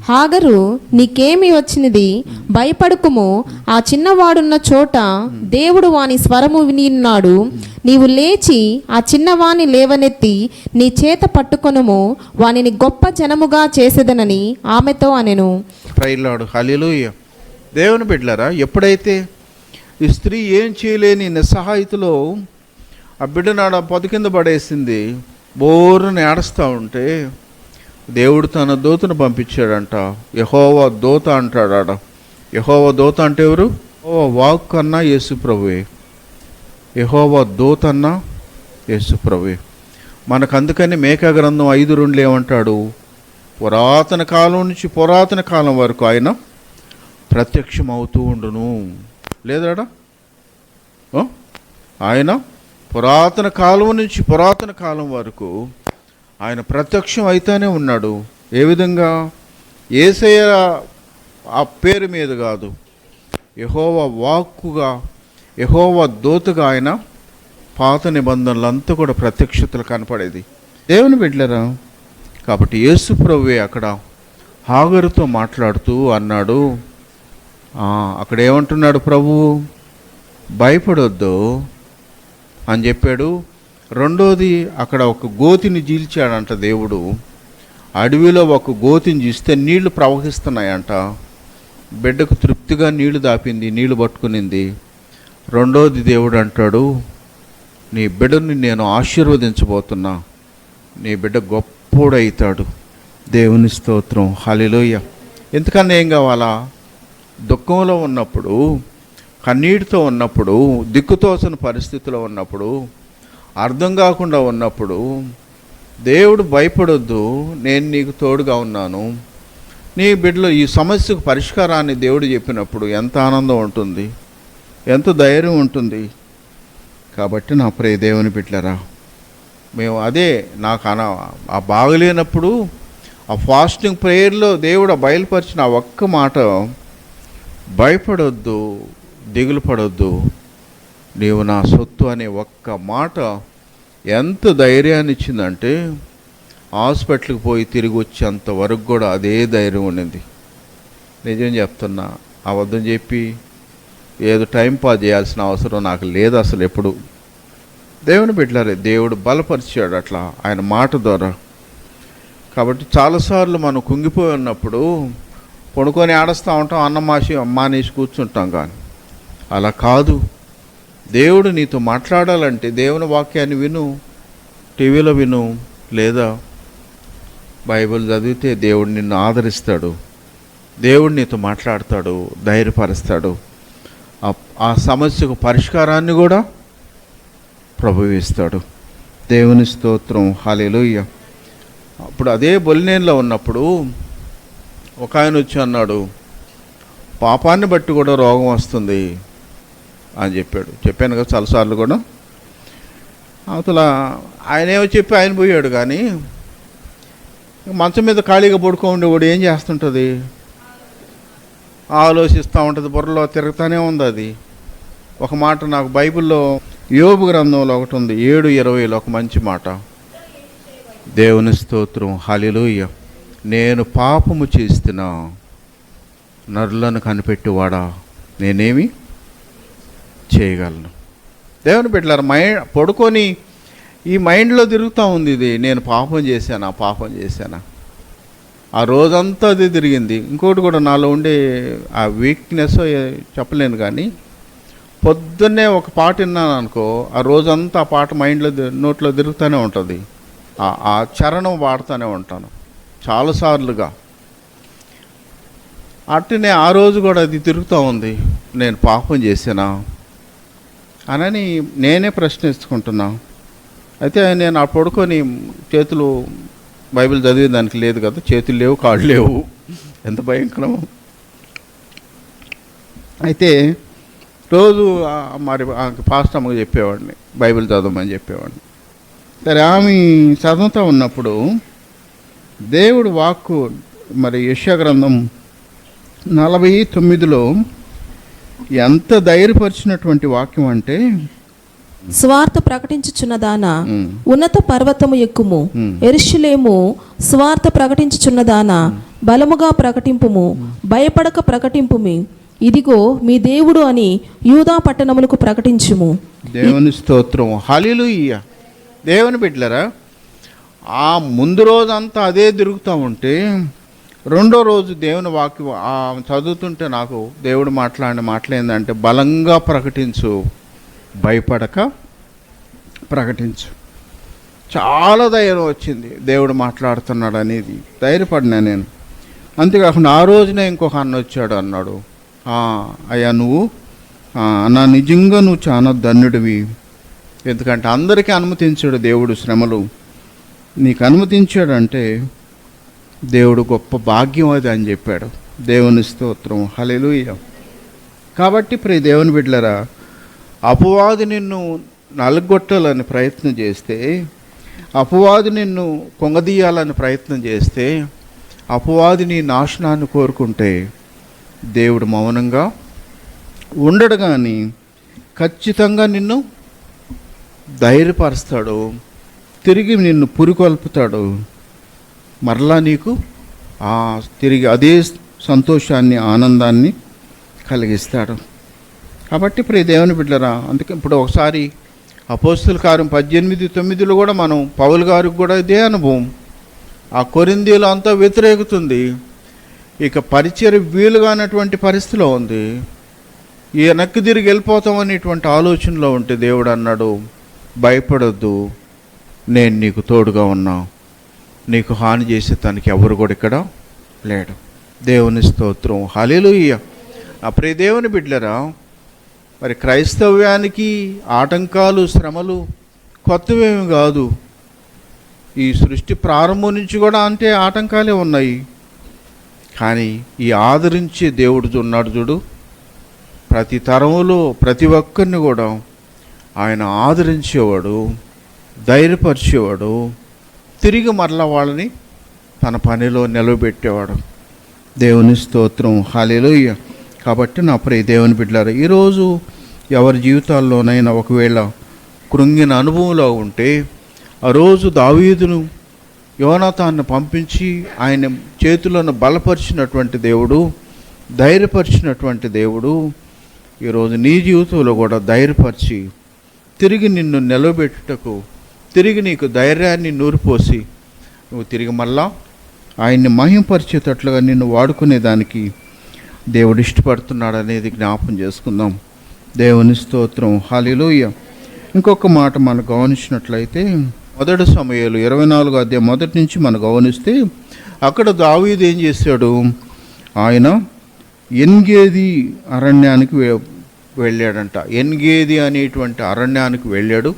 హాగరు, నీకేమి వచ్చినది? భయపడకుము. ఆ చిన్నవాడున్న చోట దేవుడు వాని స్వరము వినియున్నాడు. నీవు లేచి ఆ చిన్నవాణ్ణి లేవనెత్తి నీ చేత పట్టుకొనుము. వానిని గొప్ప జనముగా చేసేదనని ఆమెతో అనెను. ప్రైలాడు. హల్లెలూయా. దేవుని బిడ్డలారా, ఎప్పుడైతే ఈ స్త్రీ ఏం చేయలేని నిస్సహాయతలో ఆ బిడ్డనాడ పొద కింద పడేసింది, బోరుని ఏడుస్తూ ఉంటే దేవుడు తన దూతను పంపించాడంట. యెహోవా దూత అంటాడాడ. యెహోవా దూత అంటే ఎవరు? వాక్ అన్నా యేసు ప్రభువే. యెహోవా దూత అన్నా యేసు ప్రభువే. మనకు అందుకని మేకా గ్రంథం 5:2 ఏమంటాడు? పురాతన కాలం నుంచి పురాతన కాలం వరకు ఆయన ప్రత్యక్షం అవుతూ ఉండును. లేదాడా? ఆయన పురాతన కాలం నుంచి పురాతన కాలం వరకు ఆయన ప్రత్యక్షం అయితేనే ఉన్నాడు. ఏ విధంగా? యేసయ్య ఆ పేరు మీద కాదు, యెహోవా వాక్కుగా, యెహోవా దూతగా ఆయన పాత నిబంధనలంతా కూడా ప్రత్యక్షతలు కనపడేది. దేవుని బిడ్డలారా, కాబట్టి యేసు ప్రభువే అక్కడ హాగరుతో మాట్లాడుతూ అన్నాడు. అక్కడ ఏమంటున్నాడు ప్రభువు? భయపడొద్దు అని చెప్పాడు. రెండోది, అక్కడ ఒక గోతిని చీల్చాడంట దేవుడు. అడవిలో ఒక గోతిని చీస్తే నీళ్లు ప్రవహిస్తున్నాయంట. బిడ్డకు తృప్తిగా నీళ్లు దాపింది, నీళ్లు పట్టుకునింది. రెండోది దేవుడు అంటాడు, నీ బిడ్డని నేను ఆశీర్వదించబోతున్నా, నీ బిడ్డ గొప్పోడవుతాడు. దేవుని స్తోత్రం. హల్లెలూయా. ఎంతకన్నా ఏం కావాలా? దుఃఖంలో ఉన్నప్పుడు, కన్నీటితో ఉన్నప్పుడు, దిక్కుతోచని పరిస్థితిలో ఉన్నప్పుడు, అర్థం కాకుండా ఉన్నప్పుడు దేవుడు భయపడొద్దు, నేను నీకు తోడుగా ఉన్నాను, నీ బిడ్డలో ఈ సమస్యకు పరిష్కారాన్ని దేవుడు చెప్పినప్పుడు ఎంత ఆనందం ఉంటుంది, ఎంత ధైర్యం ఉంటుంది. కాబట్టి నా ప్రియ దేవుని బిడ్డలారా, మేము అదే నాకు ఆ బాగలేనప్పుడు ఆ ఫాస్టింగ్ ప్రేయర్లో దేవుడు బయలుపరిచిన ఆ ఒక్క మాట, భయపడొద్దు, దిగులు పడొద్దు, నీవు నా సొత్తు అనే ఒక్క మాట ఎంత ధైర్యాన్ని ఇచ్చిందంటే హాస్పిటల్కి పోయి తిరిగి వచ్చేంత వరకు కూడా అదే ధైర్యం ఉండింది. నిజం చెప్తున్నా, అబద్ధం చెప్పి ఏదో టైం పాస్ చేయాల్సిన అవసరం నాకు లేదు అసలు ఎప్పుడు. దేవుని బిడ్డలారే, దేవుడు బలపరిచాడు అట్లా ఆయన మాట ద్వారా. కాబట్టి చాలాసార్లు మనం కుంగిపోయి ఉన్నప్పుడు పడుకొని ఆడుస్తూ ఉంటాం, అన్నం మానేసి కూర్చుంటాం. కానీ అలా కాదు. దేవుడు నీతో మాట్లాడాలంటే దేవుని వాక్యాన్ని విను, టీవీలో విను, లేదా బైబిల్ చదివితే దేవుడు నిన్ను ఆదరిస్తాడు, దేవుడు నీతో మాట్లాడతాడు, ధైర్యపరుస్తాడు. ఆ సమస్యకు పరిష్కారాన్ని కూడా ప్రభువిస్తాడు. దేవుని స్తోత్రం. హల్లెలూయా. అప్పుడు అదే బొలినేనులో ఉన్నప్పుడు ఒక ఆయన వచ్చి అన్నాడు, పాపాన్ని బట్టి కూడా రోగం వస్తుంది అని చెప్పాడు. చెప్పాను కదా చాలాసార్లు కూడా. అవతల ఆయన ఏమో చెప్పి ఆయన పోయాడు. కానీ మంచం మీద ఖాళీగా పడుకోండేవాడు ఏం చేస్తుంటుంది? ఆలోచిస్తూ ఉంటుంది, బుర్రలో తిరుగుతూనే ఉంది అది. ఒక మాట నాకు బైబిల్లో యోబు గ్రంథంలో ఒకటి ఉంది, 7:20 ఒక మంచి మాట. దేవుని స్తోత్రం, హల్లెలూయా. నేను పాపము చేస్తున్నా, నరులను కనిపెట్టువాడా నేనేమి చేయగలను? దేవుని బిడ్డలారా, పడుకొని ఈ మైండ్లో తిరుగుతూ ఉంది ఇది, నేను పాపం చేశానా. ఆ రోజంతా అది తిరిగింది. ఇంకోటి కూడా నాలో ఉండే ఆ వీక్నెస్ చెప్పలేను, కానీ పొద్దున్నే ఒక పాట విన్నాను అనుకో, ఆ రోజంతా ఆ పాట మైండ్లో నోట్లో తిరుగుతూనే ఉంటుంది. ఆ చరణం వాడుతూనే ఉంటాను చాలాసార్లుగా. అట్టనే ఆ రోజు కూడా అది తిరుగుతూ ఉంది, నేను పాపం చేశానా అని నేనే ప్రశ్నించుకుంటున్నా. అయితే నేను ఆ పడుకొని చేతులు, బైబిల్ చదివే దానికి లేదు కదా, చేతులు లేవు, కాళ్ళు లేవు, ఎంత భయంకరం. అయితే రోజు మరి పాస్టర్ అమ్మకు చెప్పేవాడిని, బైబిల్ చదవమని చెప్పేవాడిని. సరే, ఆమె చదువుతూ ఉన్నప్పుడు దేవుడు వాక్కు, మరి యెషయా గ్రంథం 49లో ఎంత ధైర్యపరిచినటువంటి వాక్యం అంటే, స్వార్థ ప్రకటించుచున్నదానా ఉన్నత పర్వతము ఎక్కుము, యెరూషలేము స్వార్థ ప్రకటించుచున్నదానా బలముగా ప్రకటింపుము, భయపడక ప్రకటింపుమి, ఇదిగో మీ దేవుడు అని యూదా పట్టణములకు ప్రకటించుము. దేవుని స్తోత్రం, హల్లెలూయా. దేవుని బిడ్డలారా, ఆ ముందు రోజంతా అదే తిరుగుతూ ఉంటే, రెండో రోజు దేవుని వాక్యం చదువుతుంటే నాకు దేవుడు మాట్లాడిన మాటలేందంటే, బలంగా ప్రకటించు, భయపడక ప్రకటించు. చాలా ధైర్యం వచ్చింది, దేవుడు మాట్లాడుతున్నాడు అనేది ధైర్యపడినా నేను. అంతేకాకుండా ఆ రోజునే ఇంకొక అన్న వచ్చాడు, అన్నాడు, అయ్యా నువ్వు అన్నా నిజంగా నువ్వు చాలా ధన్యుడివి, ఎందుకంటే అందరికీ అనుమతించాడు దేవుడు శ్రమలు, నీకు అనుమతించాడంటే దేవుడు గొప్ప భాగ్యం అది అని చెప్పాడు. దేవుని స్తోత్రం, హల్లెలూయా. కాబట్టి ప్రియ దేవుని బిడ్డలారా, అపవాది నిన్ను నలగొట్టాలని ప్రయత్నం చేస్తే, అపవాది నిన్ను కొంగదీయాలని ప్రయత్నం చేస్తే, అపవాది నీ నాశనాన్ని కోరుకుంటే దేవుడు మౌనంగా ఉండడు, కానీ ఖచ్చితంగా నిన్ను ధైర్యపరుస్తాడు, తిరిగి నిన్ను పురికొల్పుతాడు, మరలా నీకు తిరిగి అదే సంతోషాన్ని, ఆనందాన్ని కలిగిస్తాడు. కాబట్టి ప్రియ దేవుని బిడ్డలారా, అందుకే ఇప్పుడు ఒకసారి అపోస్తలుల కార్యం 18:9లో కూడా మనం పౌలు గారికి కూడా ఇదే అనుభవం. ఆ కొరింథీలో అంతా వ్యతిరేకుతుంది, ఇక పరిచర్య వీలుగానటువంటి పరిస్థితిలో ఉంది, వెనక్కి తిరిగి వెళ్ళిపోతామనేటువంటి ఆలోచనలో ఉంటే దేవుడు అన్నాడు, భయపడొద్దు, నేను నీకు తోడుగా ఉన్నా, నీకు హాని చేసే తనకి ఎవరు కూడా ఇక్కడ లేడు. దేవుని స్తోత్రం, హల్లెలూయా. ప్రియ దేవుని బిడ్డలారా, మరి క్రైస్తవ్యానికి ఆటంకాలు, శ్రమలు కొత్తవేమి కాదు. ఈ సృష్టి ప్రారంభం నుంచి కూడా అంటే ఆటంకాలే ఉన్నాయి, కానీ ఈ ఆదరించే దేవుడు ఉన్నాడు చూడు, ప్రతి తరంలో ప్రతి ఒక్కరిని కూడా ఆయన ఆదరించేవాడు, ధైర్యపరిచేవాడు, తిరిగి మరలా వాళ్ళని తన పనిలో నిలబెట్టేవాడు. దేవుని స్తోత్రం, హల్లెలూయా. కాబట్టి నా ప్రియ దేవుని బిడ్డలారా, ఈరోజు ఎవరి జీవితాల్లోనైనా ఒకవేళ కృంగిన అనుభవంలో ఉంటే, ఆ రోజు దావీదును యోనాతాన్ని పంపించి ఆయన చేతులను బలపరిచినటువంటి దేవుడు, ధైర్యపరిచినటువంటి దేవుడు ఈరోజు నీ జీవితంలో కూడా ధైర్యపరిచి తిరిగి నిన్ను నిలబెట్టుటకు, తిరిగి నీకు ధైర్యాన్ని నూరిపోసి నువ్వు తిరిగి మళ్ళా ఆయన్ని మహింపరిచేటట్లుగా నిన్ను వాడుకునేదానికి దేవుడు ఇష్టపడుతున్నాడు అనేది జ్ఞాపం చేసుకుందాం. దేవుని స్తోత్రం, హల్లెలూయా. ఇంకొక మాట మనం గమనించినట్లయితే, 1 సమూయేలు 24వ అధ్యాయం 1 నుంచి మనం గమనిస్తే, అక్కడ దావీదు ఏం చేశాడు, ఆయన ఎన్గేది అరణ్యానికి వెళ్ళాడంట. ఎన్గేది అనేటువంటి అరణ్యానికి వెళ్ళాడు.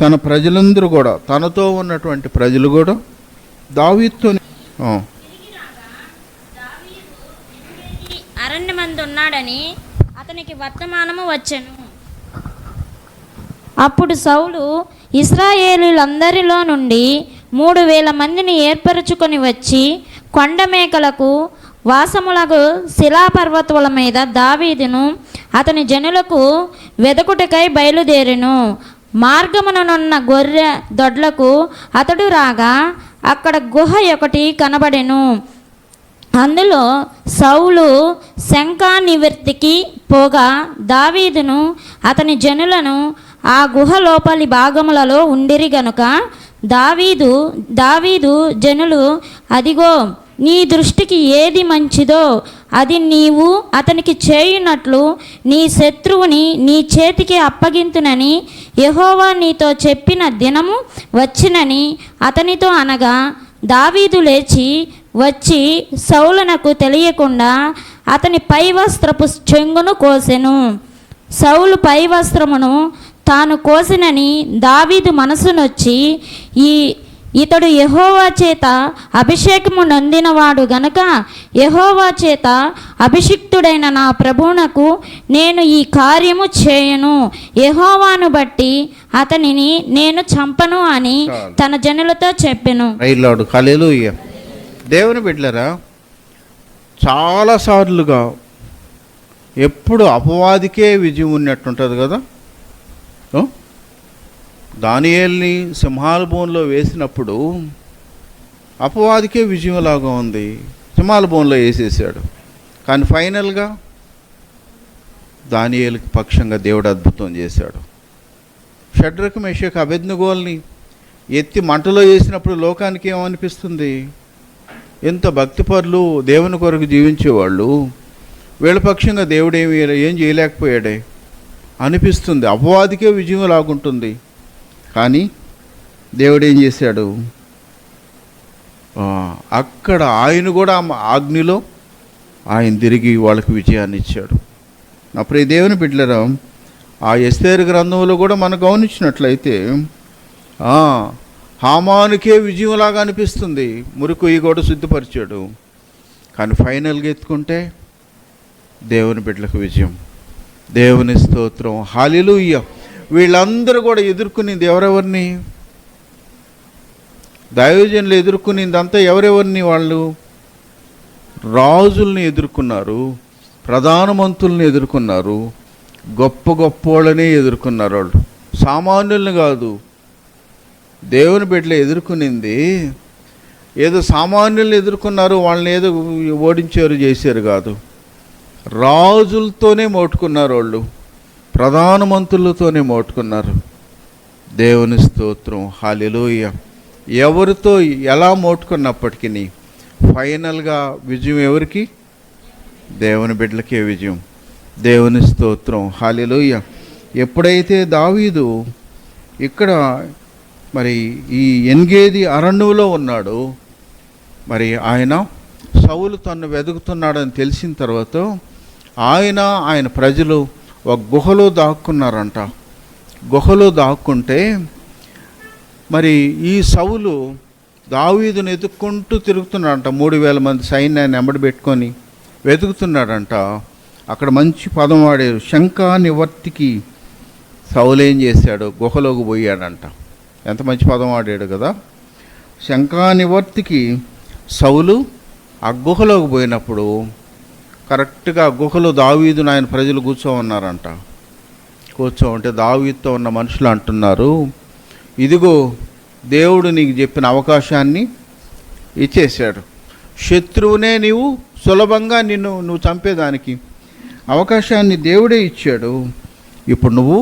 తన ప్రజలందరూ కూడా, తనతో ఉన్నటువంటి ప్రజలు కూడా దావీదుతో అరణ్యమందు ఉన్నాడని అతనికి వర్తమానము వచ్చెను. అప్పుడు సౌలు ఇశ్రాయేలీయులందరిలో నుండి 3000 మందిని ఏర్పరచుకొని వచ్చి కొండ మేకలకు వాసములకు శిలాపర్వతముల మీద దావీదును అతని జనులకు వెదకుటకై బయలుదేరెను. మార్గముననున్న గొర్రె దొడ్లకు అతడు రాగా అక్కడ గుహ ఒకటి కనబడెను. అందులో సౌలు శంకా నివృత్తికి పోగా దావీదును అతని జనులను ఆ గుహ లోపలి భాగములలో ఉండిరి గనుక దావీదు జనులు, అదిగో నీ దృష్టికి ఏది మంచిదో అది నీవు అతనికి చేయునట్లు నీ శత్రువుని నీ చేతికి అప్పగింతునని యెహోవా నీతో చెప్పిన దినము వచ్చినని అతనితో అనగా, దావీదు లేచి వచ్చి సౌలునకు తెలియకుండా అతని పైవస్త్రపు చెంగును కోసెను. సౌలు పైవస్త్రమును తాను కోసినని దావీదు మనసునొచ్చి, ఇతడు యెహోవా చేత అభిషేకము నొందినవాడు గనుక యెహోవా చేత అభిషిక్తుడైన నా ప్రభువునకు నేను ఈ కార్యము చేయను, యెహోవాను బట్టి అతనిని నేను చంపను అని తన జనులతో చెప్పెను. హల్లెలూయా. దేవుని బిడ్డలారా, చాలాసార్లుగా ఎప్పుడు అపవాదికే విజయం ఉన్నట్టుంటుంది కదా. దానియేలుని సింహాల బోన్లో వేసినప్పుడు అపవాదికే విజయంలాగా ఉంది, సింహాల బోన్లో వేసేసాడు. కానీ ఫైనల్గా దానియేలుకి పక్షంగా దేవుడు అద్భుతం చేశాడు. షడ్రకు మెషకు అబేద్నెగోల్ని ఎత్తి మంటలో వేసినప్పుడు లోకానికి ఏమనిపిస్తుంది? ఎంత భక్తిపరులు, దేవుని కొరకు జీవించేవాళ్ళు, వీళ్ళ పక్షంగా దేవుడు ఏం చేయలేకపోయాడే అనిపిస్తుంది. అపవాదికే విజయం లాగుంటుంది. కానీ దేవుడు ఏం చేశాడు? అక్కడ ఆయన కూడా అగ్నిలో ఆయన తిరిగి వాళ్ళకి విజయాన్ని ఇచ్చాడు. అప్పుడు ఈ దేవుని బిడ్డలారా, ఆ ఎస్తేరు గ్రంథంలో కూడా మనం గమనించినట్లయితే హామానుకే విజయంలాగా అనిపిస్తుంది. మురికి కూడా శుద్ధిపరిచాడు. కానీ ఫైనల్గా ఎత్తుకుంటే దేవుని బిడ్డలకు విజయం. దేవుని స్తోత్రం, హల్లెలూయా. వీళ్ళందరూ కూడా ఎదుర్కొనింది ఎవరెవరిని? దైవజనులు ఎదుర్కొనిందంతా ఎవరెవరిని? వాళ్ళు రాజుల్ని ఎదుర్కొన్నారు, ప్రధానమంత్రుల్ని ఎదుర్కొన్నారు, గొప్ప గొప్ప వాళ్ళని ఎదుర్కొన్నారు. వాళ్ళు సామాన్యుల్ని కాదు. దేవుని బిడ్డలు ఎదుర్కొనింది ఏదో సామాన్యుల్ని ఎదుర్కొన్నారు, వాళ్ళని ఏదో ఓడించారు చేశారు కాదు. రాజులతోనే మోటుకున్నారు, వాళ్ళు ప్రధానమంత్రులతోనే మోటుకున్నారు. దేవుని స్తోత్రం, హల్లెలూయా. ఎవరితో ఎలా మోటుకున్నప్పటికీ ఫైనల్గా విజయం ఎవరికి? దేవుని బిడ్డలకే విజయం. దేవుని స్తోత్రం, హల్లెలూయా. ఎప్పుడైతే దావీదు ఇక్కడ మరి ఈ ఎన్గేది అరణ్యంలో ఉన్నాడు, మరి ఆయన సౌలు తన్ను వెతుకుతున్నాడని తెలిసిన తర్వాత ఆయన ప్రజలు ఒక గుహలో దాక్కున్నారంట. గుహలో దాక్కుంటే మరి ఈ సౌలు దావీదును ఎదుక్కుంటూ తిరుగుతున్నాడంట. 3000 మంది సైన్యాన్ని వెంబడి పెట్టుకొని వెతుకుతున్నాడంట. అక్కడ మంచి పదం వాడారు, శంకా నివర్తికి. సౌలు ఏం చేశాడు? గుహలోకి పోయాడంట. ఎంత మంచి పదం వాడాడు కదా. శంకా నివర్తికి సౌలు ఆ గుహలోకి పోయినప్పుడు కరెక్ట్గా గుహలో దావీదును ఆయన ప్రజలు కూర్చోమన్నారంట. కూర్చోమంటే దావీదుతో ఉన్న మనుషులు అంటున్నారు, ఇదిగో దేవుడు నీకు చెప్పిన అవకాశాన్ని ఇచ్చేశాడు. శత్రువునే నీవు సులభంగా నువ్వు చంపేదానికి అవకాశాన్ని దేవుడే ఇచ్చాడు. ఇప్పుడు నువ్వు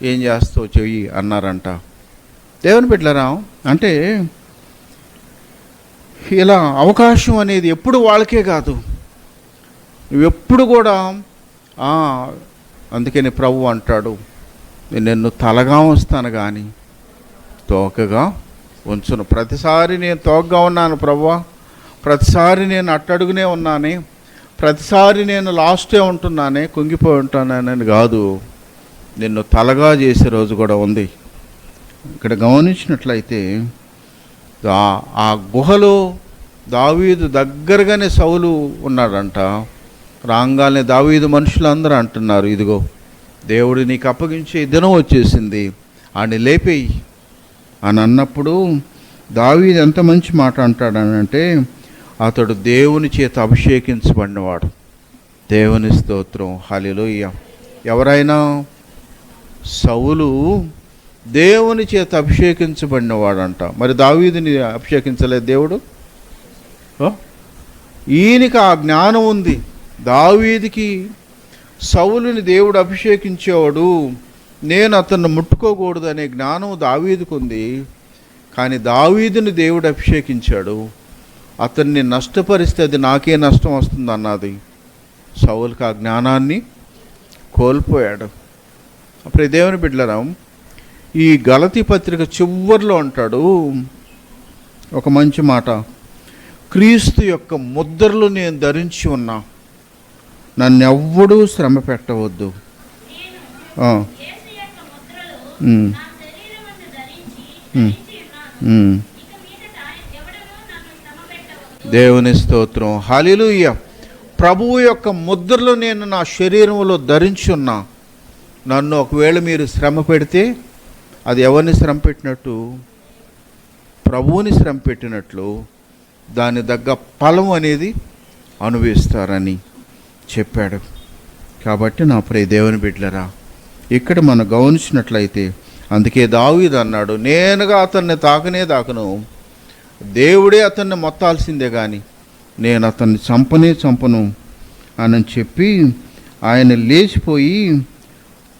ఏం చేస్తావు చెయ్యి అన్నారంట. దేవుని బిడ్డలారా, అంటే ఇలా అవకాశం అనేది ఎప్పుడు వాళ్ళకే కాదు, నువ్వెప్పుడు కూడా అందుకని ప్రభు అంటాడు, నేను నిన్ను తలగా ఉంచుతాను కానీ తోకగా ఉంచును. ప్రతిసారి నేను తోకగా ఉన్నాను ప్రభువా, ప్రతిసారి నేను అట్టడుగునే ఉన్నానే, ప్రతిసారి నేను లాస్టే ఉంటున్నానే, కుంగిపోయి ఉంటానని కాదు, నిన్ను తలగా చేసే రోజు కూడా ఉంది. ఇక్కడ గమనించినట్లయితే ఆ గుహలో దావీదు దగ్గరగానే సౌలు ఉన్నాడంట. రాగానే దావీదు మనుషులందరూ అంటున్నారు, ఇదిగో దేవుడు నీకు అప్పగించే దినం వచ్చేసింది, ఆడిని లేపేయి అని అన్నప్పుడు దావీదు ఎంత మంచి మాట అంటాడనంటే, అతడు దేవుని చేత అభిషేకించబడినవాడు. దేవుని స్తోత్రం, హల్లెలూయా. ఎవరైనా? సౌలు దేవుని చేత అభిషేకించబడినవాడంట. మరి దావీదుని అభిషేకించలేదు దేవుడు? ఈయనకి ఆ జ్ఞానం ఉంది. దావీదుకి సౌలుని దేవుడు అభిషేకించేవాడు, నేను అతన్ని ముట్టుకోకూడదు అనే జ్ఞానం దావీదుకు ఉంది. కానీ దావీదుని దేవుడు అభిషేకించాడు. అతన్ని నష్టపరిస్తే అది నాకే నష్టం వస్తుంది అన్నది. సౌలుకి ఆ జ్ఞానాన్ని కోల్పోయాడు. అప్పుడు దేవుని బిడ్డలారా, ఈ గలతీ పత్రిక చివరిలో అంటాడు ఒక మంచి మాట, క్రీస్తు యొక్క ముద్రలు నేను ధరించి ఉన్నా, నన్నెవ్వడూ శ్రమ పెట్టవద్దు. దేవుని స్తోత్రం, హల్లెలూయా. ప్రభువు యొక్క ముద్రలు నేను నా శరీరంలో ధరించి ఉన్నా. నన్ను ఒకవేళ మీరు శ్రమ పెడితే అది ఎవరిని శ్రమ పెట్టినట్టు? ప్రభువుని శ్రమ పెట్టినట్లు దాని తగ్గ ఫలం అనేది అనుభవిస్తారని చెప్పాడు. కాబట్టి నా ప్రియ దేవుని బిడ్డలారా, ఇక్కడ మనం గమనించినట్లయితే అందుకే దావీదు అన్నాడు, నేనుగా అతన్ని తాకనే తాకను, దేవుడే అతన్ని మొత్తాల్సిందే కానీ నేను అతన్ని చంపను అని చెప్పి ఆయన లేచిపోయి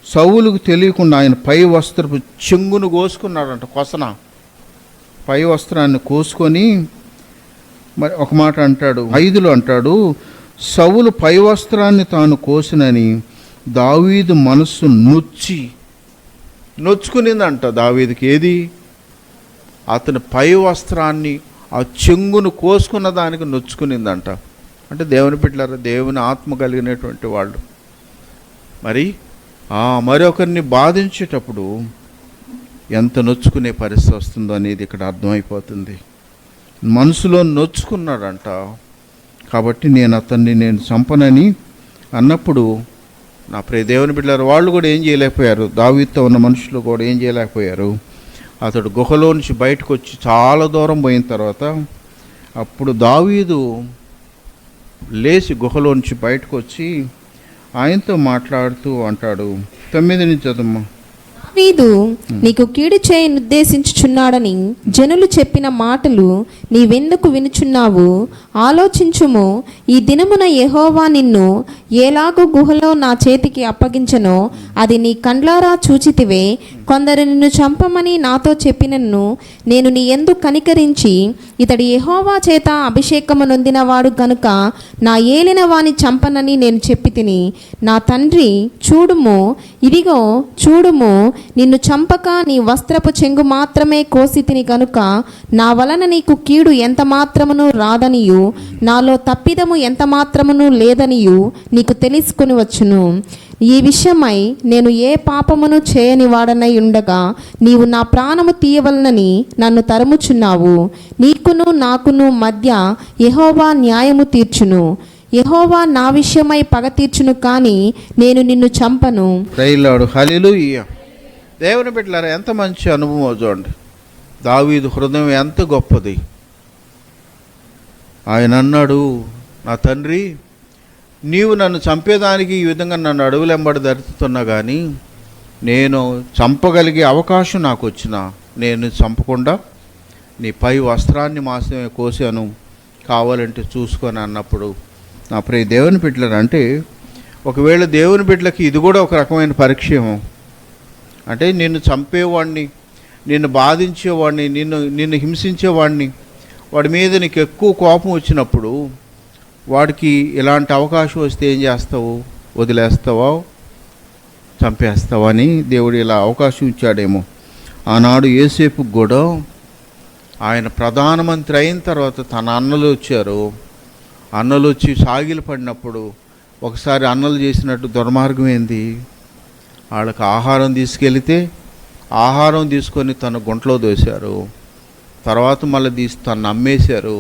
సౌలుకు తెలియకుండా ఆయన పై వస్త్రపు చెంగును కోసుకున్నాడంట. కొసన పై వస్త్రాన్ని కోసుకొని మరి ఒక మాట అంటాడు, 5లో అంటాడు, సౌలు పై వస్త్రాన్ని తాను కోసినని దావీదు మనస్సు నొచ్చుకునిందంట. దావీదుకి ఏది? అతని పై వస్త్రాన్ని ఆ చెంగును కోసుకున్న దానికి నొచ్చుకునిందంట. అంటే దేవుని బిడ్డలారా, దేవుని ఆత్మ కలిగినటువంటి వాళ్ళు మరొకరిని బాధించేటప్పుడు ఎంత నొచ్చుకునే పరిస్థితి వస్తుందో అనేది ఇక్కడ అర్థమైపోతుంది. మనసులో నొచ్చుకున్నాడంట. కాబట్టి నేను చంపనని అన్నప్పుడు నా ప్రియ దేవుని బిడ్డలారా, వాళ్ళు కూడా ఏం చేయలేకపోయారు. దావీదుతో ఉన్న మనుషులు కూడా ఏం చేయలేకపోయారు. అతడు గుహలో నుంచి బయటకు వచ్చి చాలా దూరం పోయిన తర్వాత అప్పుడు దావీదు లేచి గుహలో నుంచి బయటకు వచ్చి ఆయనతో మాట్లాడుతూ అంటాడు. 9 నుంచి చదమ్మా. దావీదు నీకు కీడు చేయని ఉద్దేశించుచున్నాడని జనులు చెప్పిన మాటలు నీవెందుకు వినుచున్నావు? ఆలోచించుము. ఈ దినమున యెహోవా నిన్ను ఎలాగూ గుహలో నా చేతికి అప్పగించనో అది నీ కండ్లారా చూచితివే. కొందరు నిన్ను చంపమని నాతో చెప్పినను నేను నీ యందు కనికరించి ఇతడు యెహోవా చేత అభిషేకము నొందినవాడు గనుక నా ఏలిన వాని చంపనని నేను చెప్పి తిని. నా తండ్రి, ఇదిగో చూడుము, నిన్ను చంపక నీ వస్త్రపు చెంగు మాత్రమే కోసి తిని కనుక నా వలన నీకు కీడు ఎంత మాత్రమును రాదనియు నాలో తప్పిదము ఎంత మాత్రమును లేదనియు నీకు తెలుసుకుని వచ్చును. ఈ విషయమై నేను ఏ పాపమును చేయని వాడనై ఉండగా నీవు నా ప్రాణము తీయవలనని నన్ను తరుముచున్నావు. నీకును నాకును మధ్య యెహోవా న్యాయము తీర్చును. యెహోవా నా విషయమై పగ తీర్చును, కానీ నేను నిన్ను చంపను. హల్లెలూయా. దేవుని బిడ్డలారా, ఎంత మంచి అనుభవం చూడండి. దావీదు హృదయం ఎంత గొప్పది. ఆయన అన్నాడు, నా తండ్రి, నీవు నన్ను చంపేదానికి ఈ విధంగా నన్ను అడవులెంబడి ధరుతున్నా కానీ నేను చంపగలిగే అవకాశం నాకు వచ్చినా నేను చంపకుండా నీ పై వస్త్రాన్ని మాత్రమే కోసాను, కావాలంటే చూసుకొని అన్నప్పుడు నా ప్రియ దేవుని బిడ్డలు అంటే ఒకవేళ దేవుని బిడ్డలకి ఇది కూడా ఒక రకమైన పరీక్ష ఏమో. అంటే నిన్ను చంపేవాడిని, నిన్ను బాధించేవాడిని, నిన్ను హింసించేవాడిని, వాడి మీద నీకు ఎక్కువ కోపం వచ్చినప్పుడు వాడికి ఇలాంటి అవకాశం వస్తే ఏం చేస్తావు? వదిలేస్తావా? చంపేస్తావా అని దేవుడు ఇలా అవకాశం ఇచ్చాడేమో. ఆనాడు యోసేపుకు కూడా ఆయన ప్రధానమంత్రి అయిన తర్వాత తన అన్నలు వచ్చారు. అన్నలు వచ్చి సాగిలు పడినప్పుడు ఒకసారి అన్నలు చేసినట్టు దుర్మార్గం ఏంది? వాళ్ళకి ఆహారం తీసుకెళితే ఆహారం తీసుకొని తన గుంటలో దోశారు. తర్వాత మళ్ళీ తను అమ్మేశారు.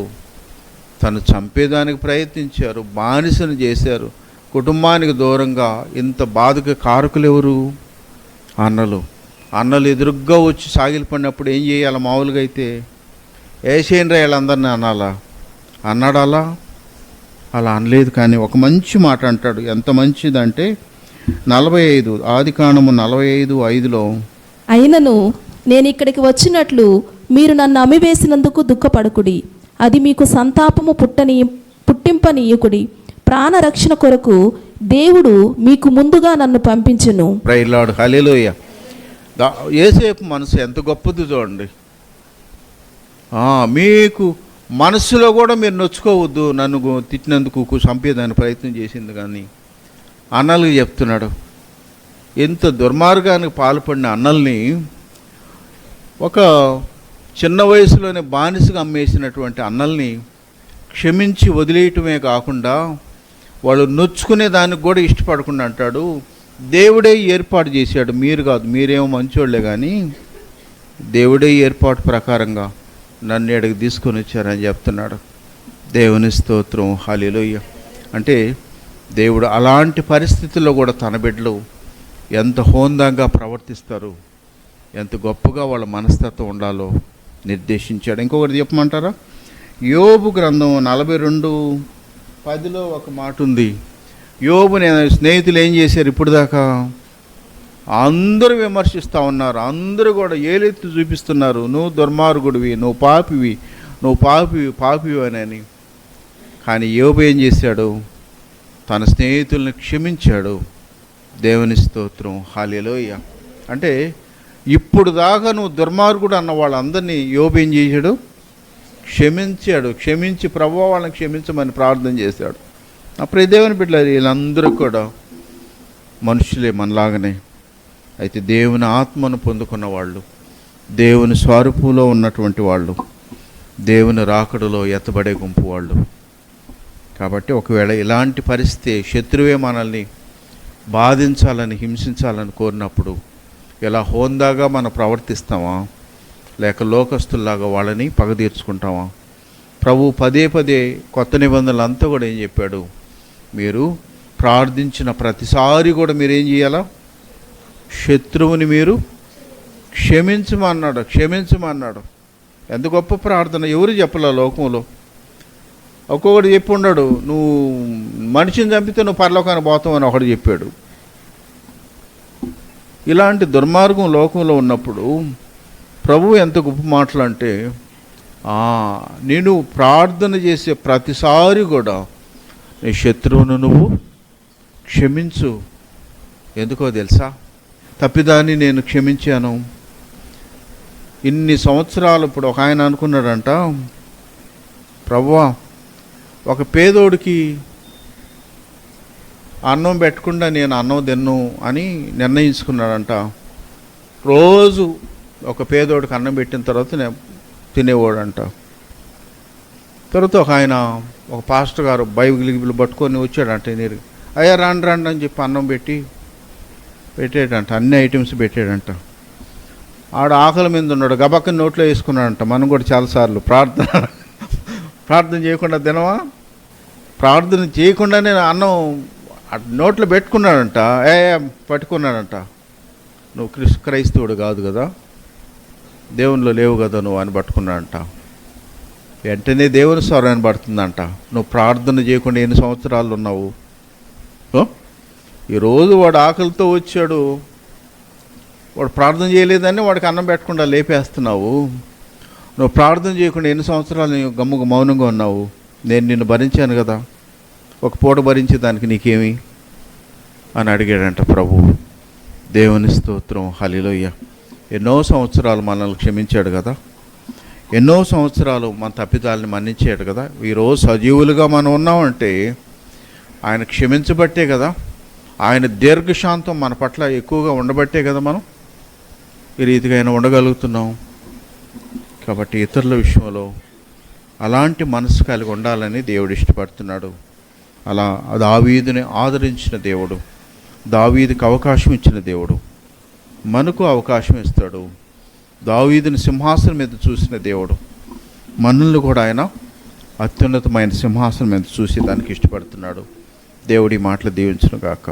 తను చంపేదానికి ప్రయత్నించారు, బానిసను చేశారు. కుటుంబానికి దూరంగా ఇంత బాధకు కారకులు ఎవరు? అన్నలు ఎదురుగ్గా వచ్చి సాగిలిపడినప్పుడు ఏం చేయాలి? మామూలుగా అయితే ఏసేయండి వీళ్ళందరినీ అన్నాడు. అలా అనలేదు. కానీ ఒక మంచి మాట అంటాడు. ఎంత మంచిదంటే 45 ఆదికాండము 45:5లో అయినను నేను ఇక్కడికి వచ్చినట్లు మీరు నన్ను అమ్మివేసినందుకు దుఃఖపడకుడి, అది మీకు సంతాపము పుట్టింపనీయకుడి. ప్రాణరక్షణ కొరకు దేవుడు మీకు ముందుగా నన్ను పంపించును. ప్రైజ్ లార్డ్, హల్లెలూయా. యేసేపు మనసు ఎంత గొప్పది చూడండి. మీకు మనసులో కూడా మీరు నొచ్చుకోవద్దు, నన్ను తిట్టినందుకు చంపేదానికి ప్రయత్నం చేసింది కానీ అన్నలకి చెప్తున్నాడు. ఎంత దుర్మార్గానికి పాల్పడిన అన్నల్ని ఒక చిన్న వయసులోనే బానిసగా అమ్మేసినటువంటి అన్నల్ని క్షమించి వదిలేయటమే కాకుండా వాళ్ళు నొచ్చుకునే దానికి కూడా ఇష్టపడకుండా అంటాడు, దేవుడే ఏర్పాటు చేశాడు, మీరు కాదు, మీరేమో మంచోళ్ళే కానీ దేవుడే ఏర్పాటు ప్రకారంగా నన్ను ఎడకి తీసుకొని వచ్చారని చెప్తున్నాడు. దేవుని స్తోత్రం, హల్లెలూయా. అంటే దేవుడు అలాంటి పరిస్థితుల్లో కూడా తన బిడ్డలు ఎంత హోందాగా ప్రవర్తిస్తారు, ఎంత గొప్పగా వాళ్ళ మనస్తత్వం ఉండాలో నిర్దేశించాడు. ఇంకొకటి చెప్పమంటారా? యోబు గ్రంథం 42:10లో ఒక మాట ఉంది. యోబుని స్నేహితులు ఏం చేశారు? ఇప్పుడు దాకా అందరూ విమర్శిస్తూ ఉన్నారు, అందరూ కూడా ఏలెత్తి చూపిస్తున్నారు, నువ్వు దుర్మార్గుడివి, నువ్వు పాపివి, నువ్వు పాపివి అని. కానీ యోబు ఏం చేశాడు? తన స్నేహితుల్ని క్షమించాడు. దేవుని స్తోత్రం, హల్లెలూయా. అంటే ఇప్పుడు దాకా నువ్వు దుర్మార్గుడు అన్న వాళ్ళందరినీ యోబు ఏం చేశాడు? క్షమించి ప్రభువా వాళ్ళని క్షమించమని ప్రార్థన చేశాడు. అప్పుడు దేవుని బిడ్డలు వీళ్ళందరూ కూడా మనుషులే మనలాగనే, అయితే దేవుని ఆత్మను పొందుకున్న వాళ్ళు, దేవుని స్వరూపంలో ఉన్నటువంటి వాళ్ళు, దేవుని రాకడలో ఎత్తబడే గుంపు వాళ్ళు. కాబట్టి ఒకవేళ ఇలాంటి పరిస్థితి, శత్రువే మనల్ని బాధించాలని హింసించాలని కోరినప్పుడు ఇలా హోందాగా మనం ప్రవర్తిస్తామా, లేక లోకస్తుల్లాగా వాళ్ళని పగ తీర్చుకుంటామా? ప్రభు పదే కొత్త నిబంధనలు అంతా కూడా ఏం చెప్పాడు? మీరు ప్రార్థించిన ప్రతిసారి కూడా మీరేం చేయాలా? శత్రువుని మీరు క్షమించమన్నాడు. ఎంత గొప్ప ప్రార్థన! ఎవరు చెప్పలే లోకంలో. ఒక్కొక్కడు చెప్పి ఉన్నాడు, నువ్వు మనిషిని చంపితే నువ్వు పరలోకానికి పోతావు అని ఒకడు చెప్పాడు. ఇలాంటి దుర్మార్గం లోకంలో ఉన్నప్పుడు ప్రభువు ఎంత గొప్ప మాటలు అంటే, నేను ప్రార్థన చేసే ప్రతిసారి కూడా నీ శత్రువును నువ్వు క్షమించు. ఎందుకో తెలుసా? తప్పిదాన్ని నేను క్షమించాను. ఇన్ని సంవత్సరాలు ఇప్పుడు ఒక ఆయన అనుకున్నాడంట, ప్రభువా ఒక పేదోడికి అన్నం పెట్టకుండా నేను అన్నం తిన్ను అని నిర్ణయించుకున్నాడంట. రోజు ఒక పేదోడికి అన్నం పెట్టిన తర్వాత నేను తినేవాడంట. తర్వాత ఒక ఆయన, ఒక పాస్టర్ గారు బైబిల్ పట్టుకొని వచ్చాడంట. నేను అయ్యా రాండి అని చెప్పి అన్నం పెట్టాడంట, అన్ని ఐటమ్స్ పెట్టాడంట. ఆడ ఆకలి మీద ఉన్నాడు, గబక్కని నోట్లో వేసుకున్నాడంట. మనం కూడా చాలాసార్లు ప్రార్థన చేయకుండా తినవా? ప్రార్థన చేయకుండానే అన్నం నోట్లో పెట్టుకున్నాడంట, పట్టుకున్నాడంట. నువ్వు క్రైస్తవుడు కాదు కదా, దేవునిలో లేవు కదా నువ్వు అని పట్టుకున్నాడంట. వెంటనే దేవుని స్వరాన్ని పడుతుందంట. నువ్వు ప్రార్థన చేయకుండా ఎన్ని సంవత్సరాలు ఉన్నావు? ఈరోజు వాడు ఆకలితో వచ్చాడు, వాడు ప్రార్థన చేయలేదని వాడికి అన్నం పెట్టకుండా లేపేస్తున్నావు. నువ్వు ప్రార్థన చేయకుండా ఎన్ని సంవత్సరాలు గమ్ముగా మౌనంగా ఉన్నావు? నేను నిన్ను భరించాను కదా, ఒక పూట భరించేదానికి నీకేమి అని అడిగాడంట ప్రభు. దేవుని స్తోత్రం, హల్లెలూయా. ఎన్నో సంవత్సరాలు మనల్ని క్షమించాడు కదా, ఎన్నో సంవత్సరాలు మన తప్పిదాలని మన్నించాడు కదా. ఈరోజు సజీవులుగా మనం ఉన్నామంటే ఆయన క్షమించబట్టే కదా, ఆయన దీర్ఘశాంతం మన పట్ల ఎక్కువగా ఉండబట్టే కదా మనం ఈ రీతిగా ఆయన ఉండగలుగుతున్నాం. కాబట్టి ఇతరుల విషయంలో అలాంటి మనసు కలిగి ఉండాలని దేవుడు ఇష్టపడుతున్నాడు. అలా దావీదుని ఆదరించిన దేవుడు, దావీదుకి అవకాశం ఇచ్చిన దేవుడు మనకు అవకాశం ఇస్తాడు. దావీదుని సింహాసనం మీద చూసిన దేవుడు మనల్ని కూడా ఆయన అత్యున్నతమైన సింహాసనం మీద చూసి దానికి ఇష్టపడుతున్నాడు. దేవుడి మాటలు దీవించును గాక.